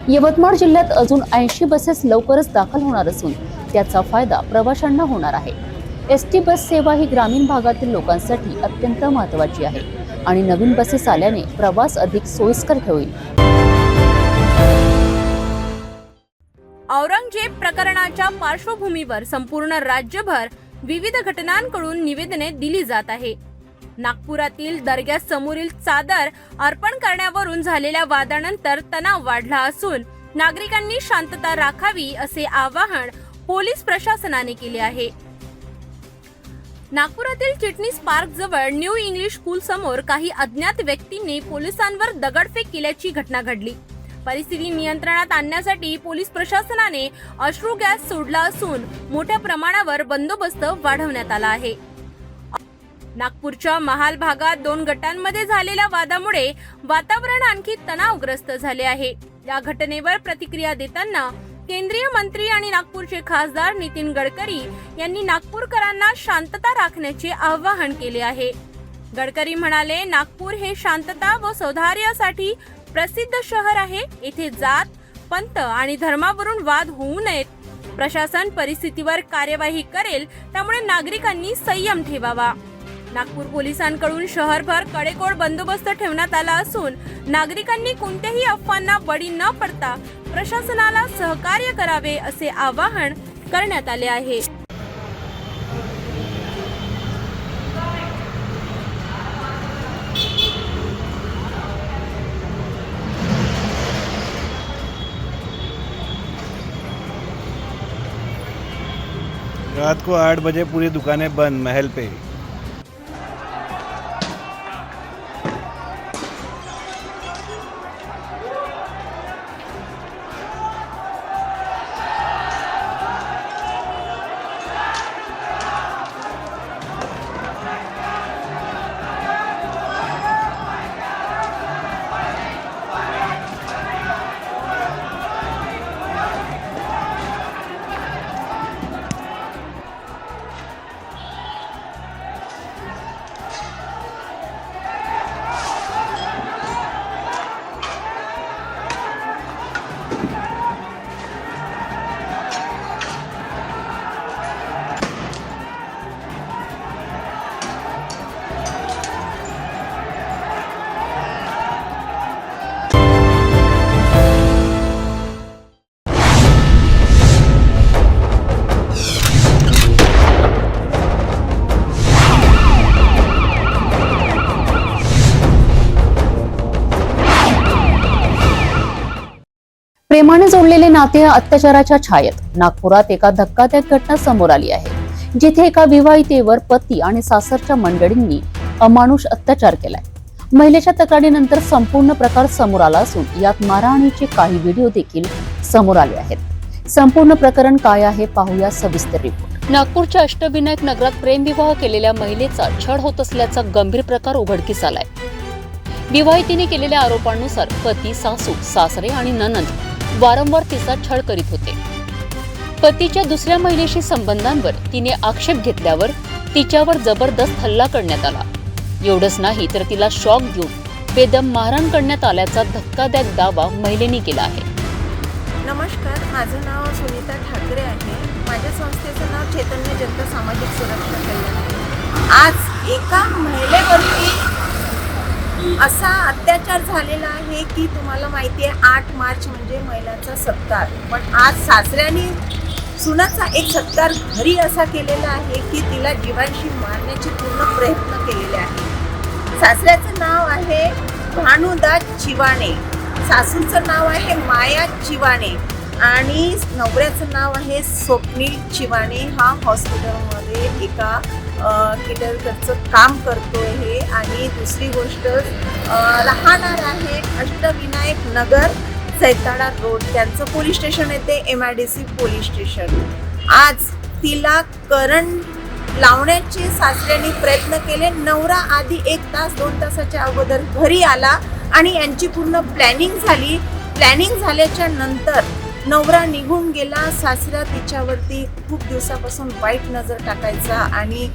यवतमाळ जिल्ह्यात अजून 80 बसेस लवकरच दाखल होणार असून त्याचा फायदा प्रवाशांना होणार आहे. ST बस सेवा ही ग्रामीण भागातील लोकांसाठी अत्यंत महत्त्वाची आहे आणि नवीन बसेस आल्याने प्रवास अधिक सोयीस्कर होईल. औरंगजेब प्रकरणाच्या पार्श्वभूमीवर संपूर्ण राज्यभर विविध घटनांकडून निवेदने दिली जात आहे. नागपुरातील दर्ग्यासमोरील चादर अर्पण करण्यावरून झालेल्या वादानंतर तणाव वाढला असून नागरिकांनी शांतता राखावी असे आवाहन पोलीस प्रशासनाने केले आहे. नागपुरातील चिटणीस पार्क जवळ न्यू इंग्लिश स्कूल समोर काही अज्ञात व्यक्तींनी पोलिसांवर दगडफेक केल्याची घटना घडली. परिस्थिती नियंत्रणात आणण्यासाठी पोलीस प्रशासनाने अश्रू गॅस सोडला असून मोठ्या प्रमाणावर बंदोबस्त वाढवण्यात आला आहे. नागपूरच्या महाल भागात 2 गटांमध्ये झालेल्या वादामुळे वातावरण आणखी तणावग्रस्त झाले आहे. या घटनेवर प्रतिक्रिया देताना केंद्रीय मंत्री आणि नागपूरचे खासदार नितीन गडकरी यांनी नागपूरकरांना शांतता राखण्याचे आवाहन केले आहे. गडकरी म्हणाले, नागपूर हे शांतता व सौहार्दासाठी प्रसिद्ध शहर आहे. येथे जात, पंथ आणि धर्मावरून वाद होऊ नयेत. प्रशासन परिस्थितीवर कार्यवाही करेल, त्यामुळे नागरिकांनी संयम ठेवावा. नागपूर पोलिसांकडून शहरभर कडेकोट बंदोबस्त ठेवण्यात आला असून नागरिकांनी कोणत्याही अफवांना बळी न पडता प्रशासनाला सहकार्य करावे असे आवाहन करण्यात आले आहे. रात को 8 बजे पूरी दुकानें बंद महल पे. प्रेमाने जोडलेले नाते अत्याचाराच्या छायेत नागपुरात एका धक्कादायक घटना समोर आली आहे, जिथे एका विवाहितेवर पती आणि सासरच्या मंडळींनी अमानुष अत्याचार केलाय. महिलेच्या तक्रारीनंतर संपूर्ण प्रकार समोर आला असून यात मारहाणीचे काही व्हिडिओ देखील समोर आले आहेत. संपूर्ण प्रकरण काय आहे पाहूया सविस्तर रिपोर्ट. नागपूरच्या अष्टविनायक नगरात प्रेमविवाह केलेल्या महिलेचा छळ होत असल्याचा गंभीर प्रकार उघडकीस आलाय. विवाहितेने केलेल्या आरोपांनुसार पती, सासू, सासरे आणि नणंद वारंवार तिचा छळ करीत होते. पतीच्या दुसऱ्या महिलेशी संबंधांवर तिने आक्षेप घेतल्यावर तिच्यावर जबरदस्त हल्ला करण्यात आला. एवढंच नाही तर तिला शॉक देऊन बेदम मारहाण करण्यात आल्याचा धक्कादायक दावा महिलेने केला आहे. नमस्कार, माझं नाव सुनीता ठाकरे आहे. माझ्या संस्थेचं नाव चैतन्य जनता सामाजिक सुरक्षा कल्याण आहे. आज एका महिलेवरती असा अत्याचार झालेला आहे की तुम्हाला माहिती आहे 8 मार्च म्हणजे महिलांचा सत्कार, पण आज सासऱ्याने सुनाचा एक सत्कार घरी असा केलेला आहे की तिला जीवांशी मारण्याचे पूर्ण प्रयत्न केलेले आहे. सासऱ्याचं नाव आहे भानुदास चिवाणे, सासूचं नाव आहे माया चिवाणे आणि नवऱ्याचं नाव आहे स्वप्नील चिवाणे. हा हॉस्पिटलमध्ये एका केटरकरचं काम करतोय हे. आणि दुसरी गोष्ट राहणार आहे अष्टविनायक नगर, सैताडा रोड. त्यांचं पोलीस स्टेशन येते MIDC पोलीस स्टेशन. आज तिला करंट लावण्याचे सासऱ्याने प्रयत्न केले. नवरा आधी 1 तास 2 तासाच्या अगोदर घरी आला आणि यांची पूर्ण प्लॅनिंग झाली. प्लॅनिंग झाल्याच्या नंतर नवरा निघून गेला. सासरा तिच्यावरती खूप दिवसापासून वाईट नजर टाकायचा आणि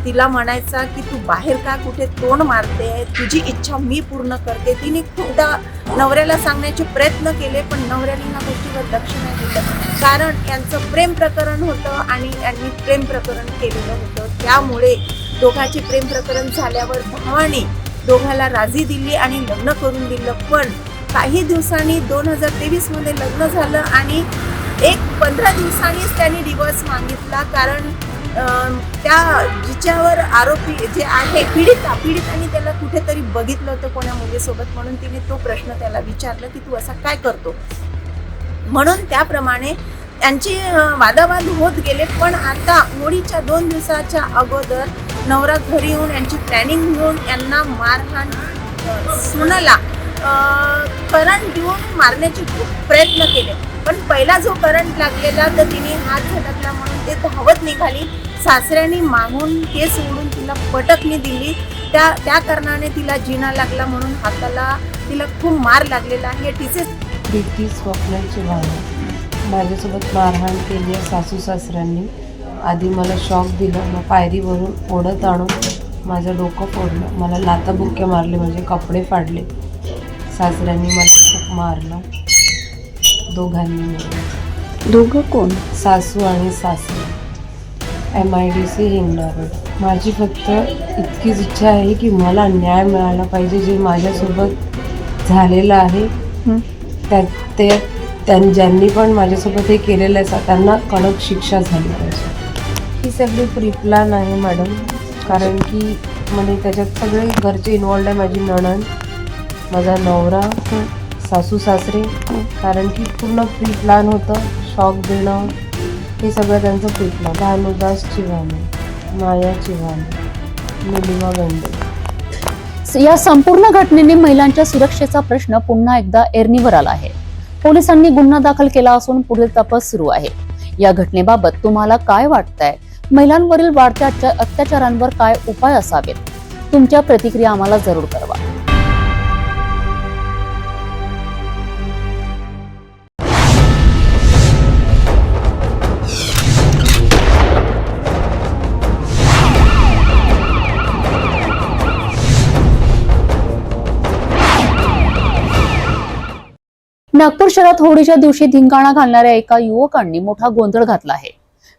तिला म्हणायचा की तू बाहेर का कुठे तोंड मारते, तुझी इच्छा मी पूर्ण करते. तिने खूपदा नवऱ्याला सांगण्याचे प्रयत्न केले, पण नवऱ्याने ह्या गोष्टीवर लक्ष नाही दिलं. कारण यांचं प्रेम प्रकरण होतं आणि यांनी प्रेम प्रकरण केलेलं होतं. त्यामुळे दोघांचे प्रेम प्रकरण झाल्यावर भावाने दोघाला राजी दिली आणि लग्न करून दिलं. पण काही दिवसांनी 2023 मध्ये लग्न झालं आणि 15 दिवसांनीच त्यांनी डिवोर्स मागितला. कारण त्या जिच्यावर आरोपी जे आहे पीडिताने त्याला कुठेतरी बघितलं होतं कोणा मुलीसोबत, म्हणून तिने तो प्रश्न त्याला विचारला की तू असा काय करतो. म्हणून त्याप्रमाणे त्यांची वादावाद होत गेले. पण आता होळीच्या 2 दिवसाच्या अगोदर नवरा घरी येऊन यांची प्लॅनिंग घेऊन यांना मारहाण, सुनाला करंट देऊन मारण्याचे खूप प्रयत्न केले. पण पहिला जो करंट लागलेला तर तिने हात झटकला म्हणून ते धावत निघाली. सासऱ्याने मागून केस ओढून तिला पटकणी दिली. त्या कारणाने तिला जिना लागला म्हणून हाताला तिला खूप मार लागलेला आहे. तिचे प्रीती स्वप्नील चिवाणे माझ्यासोबत मारहाण केली आहे सासू सासऱ्यांनी. आधी मला शॉक दिलं, मग पायरीवरून ओढत आणून माझं डोकं फोडलं, मला लाथाबुक्के मारले, माझे कपडे फाडले. सासऱ्यांनी मला खूप मारलं, दोघांनी मिळून. दोघं कोण? सासू आणि सासरे. MIDC हिंगणा. माझी फक्त इतकीच इच्छा आहे की मला न्याय मिळाला पाहिजे. जे माझ्यासोबत झालेलं आहे ज्यांनी पण माझ्यासोबत हे केलेलं आहे त्यांना कडक शिक्षा झाली पाहिजे. ही सगळी प्रीप्लॅन आहे मॅडम, कारण की म्हणजे त्याच्यात सगळे घरचे इन्वॉल्ड आहे. माझी नणंद, माझा नवरा, सासू सासरे, कारण की पूर्ण प्रीप्लॅन होतं. शॉक देणं हे सगळं त्यांचं प्रीप्लॅन. भानुदास चिवाने, माया चिवाने, निलिमा गंडे. या संपूर्ण घटनेने महिलांच्या सुरक्षेचा प्रश्न पुन्हा एकदा ऐरणीवर आला आहे. पोलिसांनी गुन्हा दाखल केला असून पुढील तपास सुरू आहे. या घटनेबाबत तुम्हाला काय वाटतंय? महिलांवरील वाढत्या अत्याचारांवर काय उपाय असावेत? तुमच्या प्रतिक्रिया आम्हाला जरूर कळवा. नागपूर शहरात होळीच्या दिवशी धिंगाणा घालणाऱ्या एका युवकांनी मोठा गोंधळ घातला आहे.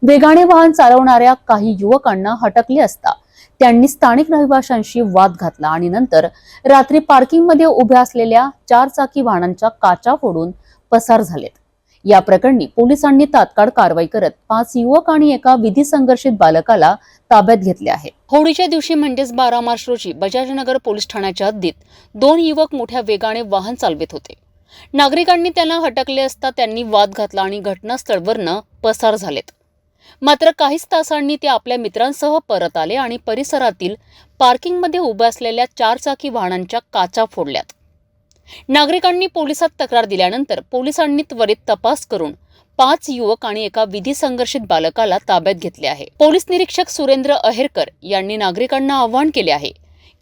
वेगाने वाहन चालवणाऱ्या काही युवकांना हटकले असता त्यांनी स्थानिक रहिवाशांशी वाद घातला आणि नंतर रात्री पार्किंगमध्ये उभ्या असलेल्या 4 चाकी वाहनांच्या काचा फोडून पसार झालेत. या प्रकरणी पोलिसांनी तात्काळ कारवाई करत 5 युवक आणि एका विधी संघर्षित बालकाला ताब्यात घेतले आहे. होळीच्या दिवशी म्हणजेच 12 मार्च रोजी बजाजनगर पोलीस ठाण्याच्या हद्दीत 2 युवक मोठ्या वेगाने वाहन चालवित होते. नागरिकांनी त्यांना हटकले असता त्यांनी वाद घातला आणि घटनास्थळवरनं पसार झालेत. मात्र काहीच तासांनी ते आपल्या मित्रांसह परत आले आणि परिसरातील पार्किंगमध्ये उभ्या असलेल्या 4 चाकी वाहनांच्या काचा फोडल्यात. नागरिकांनी पोलिसात तक्रार दिल्यानंतर पोलिसांनी त्वरित तपास करून 5 युवक आणि एका विधी संघर्षित बालकाला ताब्यात घेतले आहे. पोलीस निरीक्षक सुरेंद्र अहेरकर यांनी नागरिकांना आवाहन केले आहे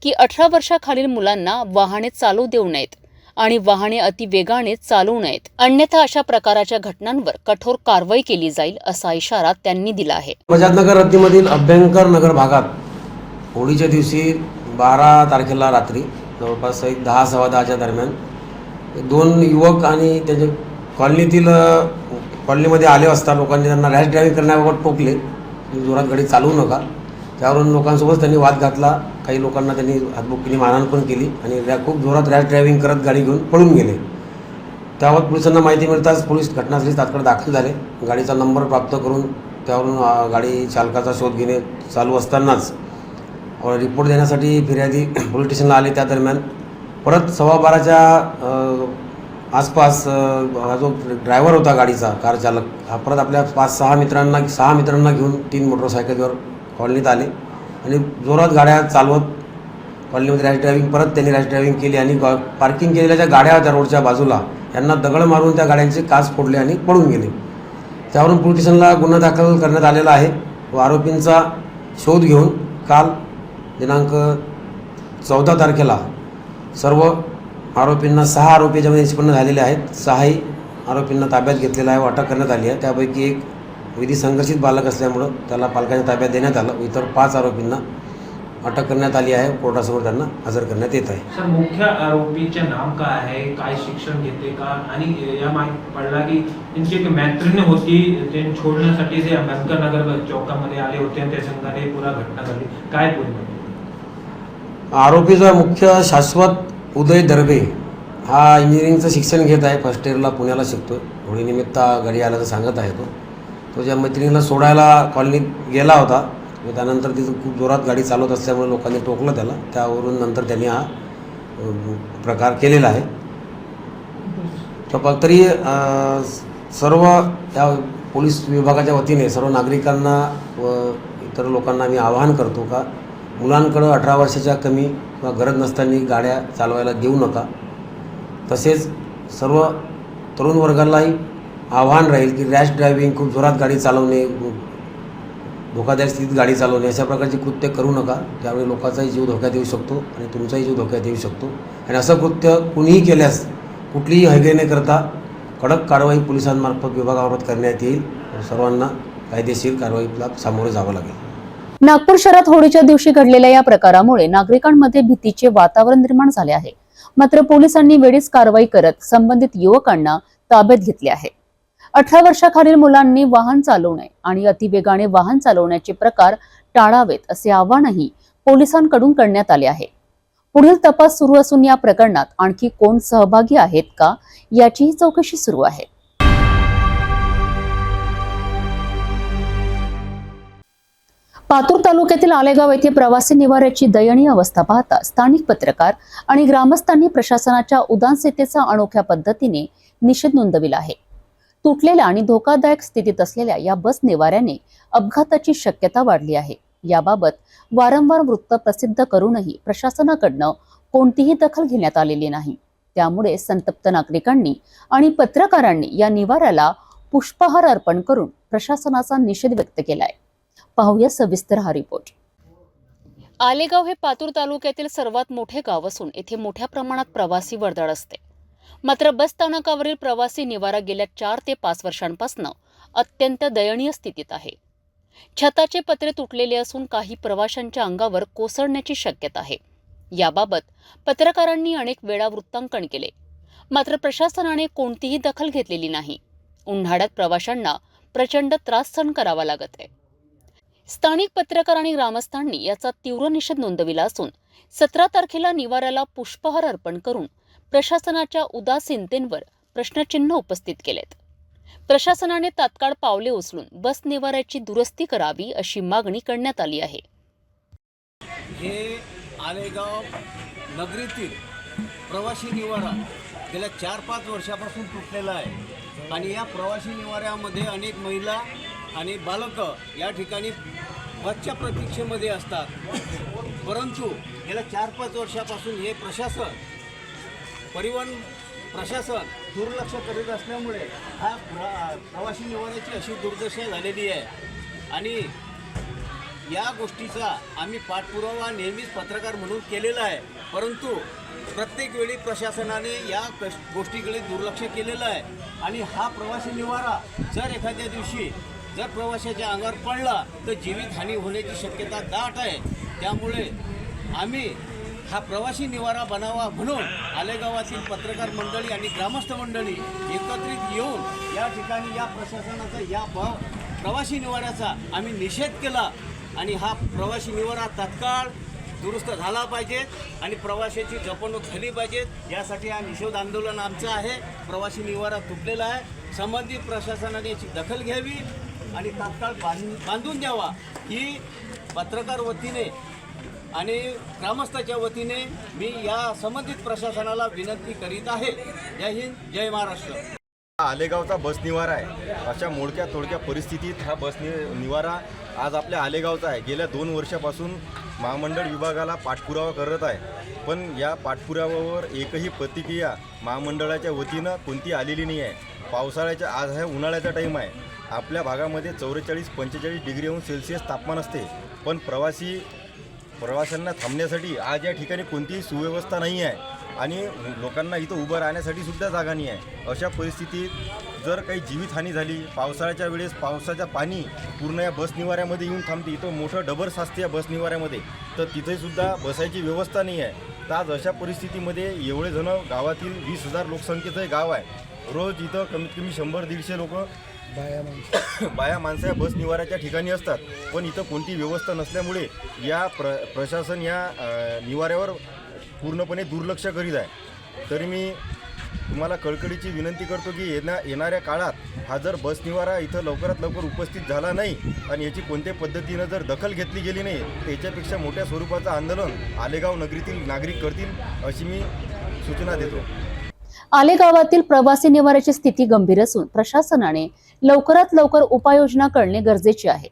की 18 वर्षाखालील मुलांना वाहने चालू देऊ नयेत आणि वाहने अतिवेगाने चालवू नयेत, अन्यथा अशा प्रकारच्या घटनांवर कठोर कारवाई केली जाईल असा इशारा त्यांनी दिला आहे. बजाजनगर हद्दीमधील अभ्यंकर नगर भागात होळीच्या दिवशी 12 तारखेला रात्री जवळपास 10-10:15च्या दरम्यान 2 युवक आणि त्यांच्या कॉलनीमध्ये आले असता लोकांनी त्यांना रॅश ड्रायव्हिंग करण्याबाबत टोकले. जोरात गाडी चालवू नका, त्यावरून लोकांसोबत त्यांनी वाद घातला. काही लोकांना त्यांनी हातबुक्कीने मारहाण पण केली आणि खूप जोरात रॅश ड्रायव्हिंग करत गाडी घेऊन पळून गेले. त्यावर पोलिसांना माहिती मिळताच पोलीस घटनास्थळी तात्काळ दाखल झाले. गाडीचा नंबर प्राप्त करून त्यावरून गाडी चालकाचा शोध घेणे चालू असतानाच रिपोर्ट देण्यासाठी फिर्यादी पोलीस स्टेशनला आले. त्या दरम्यान परत 12:15च्या आसपास हा जो ड्रायव्हर होता गाडीचा, कार चालक, हा परत आपल्या 5-6 मित्रांना घेऊन 3 मोटरसायकलवर कॉलनीत आले आणि जोरात गाड्या चालवत कॉलनीमध्ये रॅश ड्रायव्हिंग त्यांनी रॅश ड्रायव्हिंग केली आणि पार्किंग केलेल्या ज्या गाड्या होत्या रोडच्या बाजूला यांना दगड मारून त्या गाड्यांचे काच फोडले आणि पळून गेले. त्यावरून पोलीस स्टेशनला गुन्हा दाखल करण्यात आलेला आहे व आरोपींचा शोध घेऊन काल दिनांक 14 तारखेला सर्व आरोपींना 6 आरोपी याच्यामध्ये निष्पन्न झालेले आहेत. 6ही आरोपींना ताब्यात घेतलेला आहे व अटक करण्यात आली आहे. त्यापैकी एक विधी संघर्षित बालक असल्यामुळं त्याला पालकांच्या ताब्यात देण्यात आलं व इतर 5 आरोपींना अटक करण्यात आली आहे. कोर्टासमोर त्यांना हजर करण्यात येत आहे. सर, मुख्य आरोपीचे नाम काय आहे, काय शिक्षण घेते का, आणि या माहिती पडला की त्यांची एक मैत्रीण होती, ते छोडण्यासाठी जे अभ्यंकर नगर चौकामध्ये आले होते आणि त्या संघाने पुरा घटना घडली, काय पूर्ण? आरोपीचा मुख्य शाश्वत उदय दर्बे हा इंजिनिअरिंगचं शिक्षण घेत आहे. फर्स्ट इयरला पुण्याला शिकतो. होळीनिमित्त घरी आल्याचं सांगत आहे. तो ज्या मैत्रिणीला सोडायला कॉलनीत गेला होता व त्यानंतर तिथं खूप जोरात गाडी चालवत असल्यामुळे लोकांनी टोकलं त्याला. त्यावरून नंतर त्यांनी हा प्रकार केलेला आहे. तरी सर्व त्या पोलीस विभागाच्या वतीने सर्व नागरिकांना व इतर लोकांना मी आवाहन करतो का मुलांकडं 18 वर्षाच्या कमी किंवा गरज नसताना गाड्या चालवायला देऊ नका. तसेच सर्व तरुण वर्गालाही आव्हान राहील की रॅश ड्रायव्हिंग, खूप जोरात गाडी चालवणे, धोकादायक स्थितीत गाडी चालवणे अशा प्रकारची कृत्य करू नका. त्यामुळे लोकांचाही जीव धोक्यात येऊ शकतो आणि तुमचाही जीव धोक्यात येऊ शकतो. आणि असं कृत्य कुणीही केल्यास कुठलीही हयगय न करता कडक कारवाई पोलिसांमार्फत विभागामार्फत करण्यात येईल. सर्वांना कायदेशीर कारवाईला सामोरे जावं लागेल. नागपूर शहरात होळीच्या दिवशी घडलेल्या या प्रकारामुळे नागरिकांमध्ये भीतीचे वातावरण निर्माण झाले आहे. मात्र पोलिसांनी वेळीच कारवाई करत संबंधित युवकांना ताब्यात घेतले आहे. 18 वर्षाखालील मुलांनी वाहन चालवणे आणि अतिवेगाने वाहन चालवण्याचे प्रकार टाळावेत असे आवाहनही पोलिसांकडून करण्यात आले आहे. पुढील तपास सुरू असून या प्रकरणात आणखी कोण सहभागी आहेत का याचीही चौकशी सुरू आहे. पातूर तालुक्यातील आलेगाव येथे प्रवासी निवाऱ्याची दयनीय अवस्था पाहता स्थानिक पत्रकार आणि ग्रामस्थांनी प्रशासनाच्या उदासीनतेचा अनोख्या पद्धतीने निषेध नोंदविला आहे. तुटलेल्या आणि धोकादायक स्थितीत असलेल्या या बस निवाऱ्याने अपघाताची शक्यता वाढली आहे. याबाबत वारंवार वृत्त प्रसिद्ध करूनही प्रशासनाकडनं कोणतीही दखल घेण्यात आलेली नाही. त्यामुळे संतप्त नागरिकांनी आणि पत्रकारांनी या निवाऱ्याला पुष्पहार अर्पण करून प्रशासनाचा निषेध व्यक्त केलाय. पाहूया सविस्तर हा रिपोर्ट. आलेगाव हे पातूर तालुक्यातील सर्वात मोठे गाव असून येथे मोठ्या प्रमाणात प्रवासी वर्दळ असते. मात्र बस स्थानकावरील प्रवासी निवारा गेल्या 4 ते 5 वर्षांपासून अत्यंत दयनीय स्थितीत आहे. छताचे पत्रे तुटलेले असून काही प्रवाशांच्या अंगावर कोसळण्याची शक्यता आहे. याबाबत पत्रकारांनी अनेक वेळा वृत्तांकन केले, मात्र प्रशासनाने कोणतीही दखल घेतलेली नाही. उन्हाळ्यात प्रवाशांना प्रचंड त्रास सहन करावा लागत आहे. स्थानिक पत्रकार आणि ग्रामस्थांनी याचा तीव्र निषेध नोंदविला असून 17 तारखेला निवाऱ्याला पुष्पहार अर्पण करून प्रशासनाच्या उदासीनतेवर प्रश्नचिन्ह उपस्थित केलेत. प्रशासनाने तात्काळ पावले उचलून बस निवाऱ्याची दुरुस्ती करावी अशी मागणी करण्यात आली आहे. हे आलेगाव नगरीतील प्रवासी निवारा गेल्या 4-5 वर्षापासून तुटलेला आहे आणि या प्रवासी निवाऱ्यामध्ये अनेक महिला आणि बालकं या ठिकाणी बसच्या प्रतीक्षेमध्ये असतात. परंतु गेल्या 4-5 वर्षापासून हे परिवहन प्रशासन दुर्लक्ष करीत असल्यामुळे हा प्रवासी निवाऱ्याची अशी दुर्दशा झालेली आहे आणि या गोष्टीचा आम्ही पाठपुरावा नेहमीच पत्रकार म्हणून केलेला आहे. परंतु प्रत्येक वेळी प्रशासनाने या गोष्टीकडे दुर्लक्ष केलेलं आहे आणि हा प्रवासी निवारा जर एखाद्या दिवशी जर प्रवाशाच्या अंगावर पडला तर जीवितहानी होण्याची शक्यता दाट आहे. त्यामुळे आम्ही हा प्रवासी निवारा बनावा म्हणून आलेगावातील पत्रकार मंडळी आणि ग्रामस्थ मंडळी एकत्रित येऊन या ठिकाणी या प्रशासनाचा या प्रवासी निवाऱ्याचा आम्ही निषेध केला आणि हा प्रवासी निवारा तात्काळ दुरुस्त झाला पाहिजे आणि प्रवाशाची जपणूक झाली पाहिजे. यासाठी हा निषेध आंदोलन आमचं आहे. प्रवासी निवारा तुटलेला आहे. संबंधित प्रशासनाने याची दखल घ्यावी आणि तात्काळ बांधून द्यावा ही पत्रकार वतीने आणि ग्रामस्थाच्या वतीने मी या संबंधित प्रशासनाला विनंती करीत आहे. जय हिंद, जय महाराष्ट्र. आलेगावचा बस निवारा आहे. अशा मोडक्या तोडक्या परिस्थितीत हा बस निवारा आज आपल्या आलेगावचा आहे. गेल्या 2 वर्षापासून महामंडळ विभागाला पाठपुरावा करत आहे, पण या पाठपुराव्यावर एकही प्रतिक्रिया महामंडळाच्या वतीनं कोणती आलेली नाही आहे. पावसाळ्याच्या आज आहे उन्हाळ्याचा टाईम आहे. आपल्या भागामध्ये 44-45 डिग्री सेल्सिअस तापमान असते, पण प्रवाशांना थांबण्यासाठी आज या ठिकाणी कोणतीही सुव्यवस्था नाही आहे आणि लोकांना इथं उभं राहण्यासाठी सुद्धा जागा नाही आहे. अशा परिस्थितीत जर काही जीवितहानी झाली, पावसाळ्याच्या वेळेस पावसाचं पाणी पूर्ण या बस निवाऱ्यामध्ये येऊन थांबते, इथं मोठं डबर साचते या बस निवाऱ्यामध्ये, तर तिथेसुद्धा बसायची व्यवस्था नाही आहे. तर आज अशा परिस्थितीमध्ये एवढे जण गावातील 20,000 लोकसंख्येचं हे गाव आहे. रोज इथं कमीत कमी 100-150 लोक बाया माणसं या बस निवाऱ्याच्या ठिकाणी असतात, पण इथं कोणती व्यवस्था नसल्यामुळे या प्रशासन या निवाऱ्यावर पूर्णपणे दुर्लक्ष करीत आहे. तरी मी तुम्हाला कळकळीची विनंती करतो की येणाऱ्या काळात हा जर बस निवारा इथं लवकरात लवकर उपस्थित झाला नाही आणि याची कोणत्या पद्धतीनं जर दखल घेतली गेली नाही तर याच्यापेक्षा मोठ्या स्वरूपाचं आंदोलन आलेगाव नगरीतील नागरिक करतील अशी मी सूचना देतो. आलेगावातील प्रवासी निवाऱ्याची स्थिती गंभीर असून प्रशासनाने लवकरात लवकर उपाययोजना करणे गरजेचे आहे.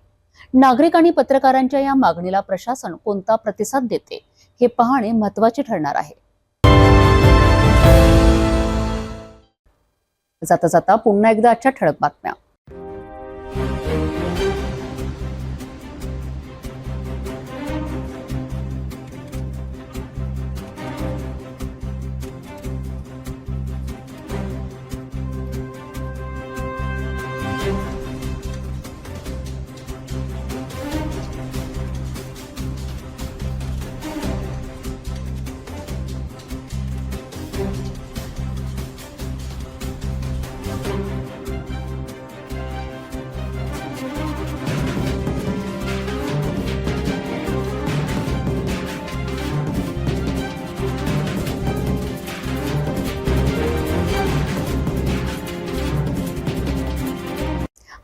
नागरिक आणि पत्रकारांच्या या मागणीला प्रशासन कोणता प्रतिसाद देते हे पाहणे महत्त्वाचे ठरणार आहे. जाता जाता पुन्हा एकदा आजच्या ठळक बातम्या.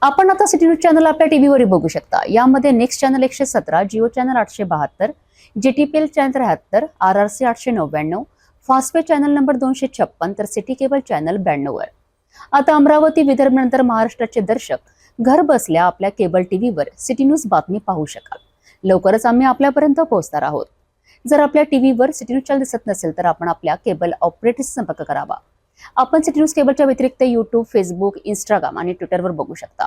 आपण आता सिटी न्यूज चॅनल आपल्या टीव्हीवर बघू शकता. यामध्ये next channel 117, Jio channel 872, GTPL channel 73, RRC 899, Fastway channel number 256 तर सिटी केबल चॅनल 92 वर. आता अमरावती विदर्भ नंतर महाराष्ट्राचे दर्शक घर बसल्या आपल्या केबल टीव्हीवर सिटी न्यूज बातमी पाहू शकाल. लवकरच आम्ही आपल्यापर्यंत पोहोचणार आहोत. जर आपल्या टीव्हीवर सिटी न्यूज चॅनल दिसत नसेल तर आपण आपल्या केबल ऑपरेटरशी संपर्क करावा. आपण सिटी न्यूज केबलच्या व्यतिरिक्त यूट्यूब, फेसबुक, इंस्टाग्राम आणि ट्विटरवर बघू शकता.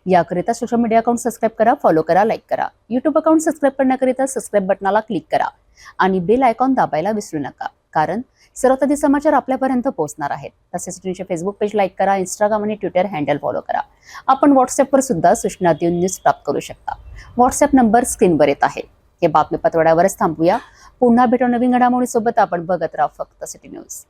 याकरिता सोशल मीडिया अकाउंट सबस्क्राईब करा, फॉलो करा, लाईक करा. यूट्यूब अकाउंट सबस्क्राईब करण्याकरिता सबस्क्राईब बटनाला क्लिक करा आणि बेल आयकॉन दाबायला विसरू नका, कारण सर्वात आधी समाचार आपल्यापर्यंत पोहोचणार आहेत. तसेच तुमचे फेसबुक पेज लाईक करा, इंस्टाग्राम आणि ट्विटर हँडल फॉलो करा. आपण व्हॉट्सअपवर सुद्धा सूचना देऊन न्यूज प्राप्त करू शकता. व्हॉट्सअप नंबर स्क्रीनवर येत आहे. हे बातमीपत्र एवढ्यावरच थांबूया. पुन्हा भेटू नवीन घडामोडीसोबत. आपण बघत राहा फक्त सिटी न्यूज.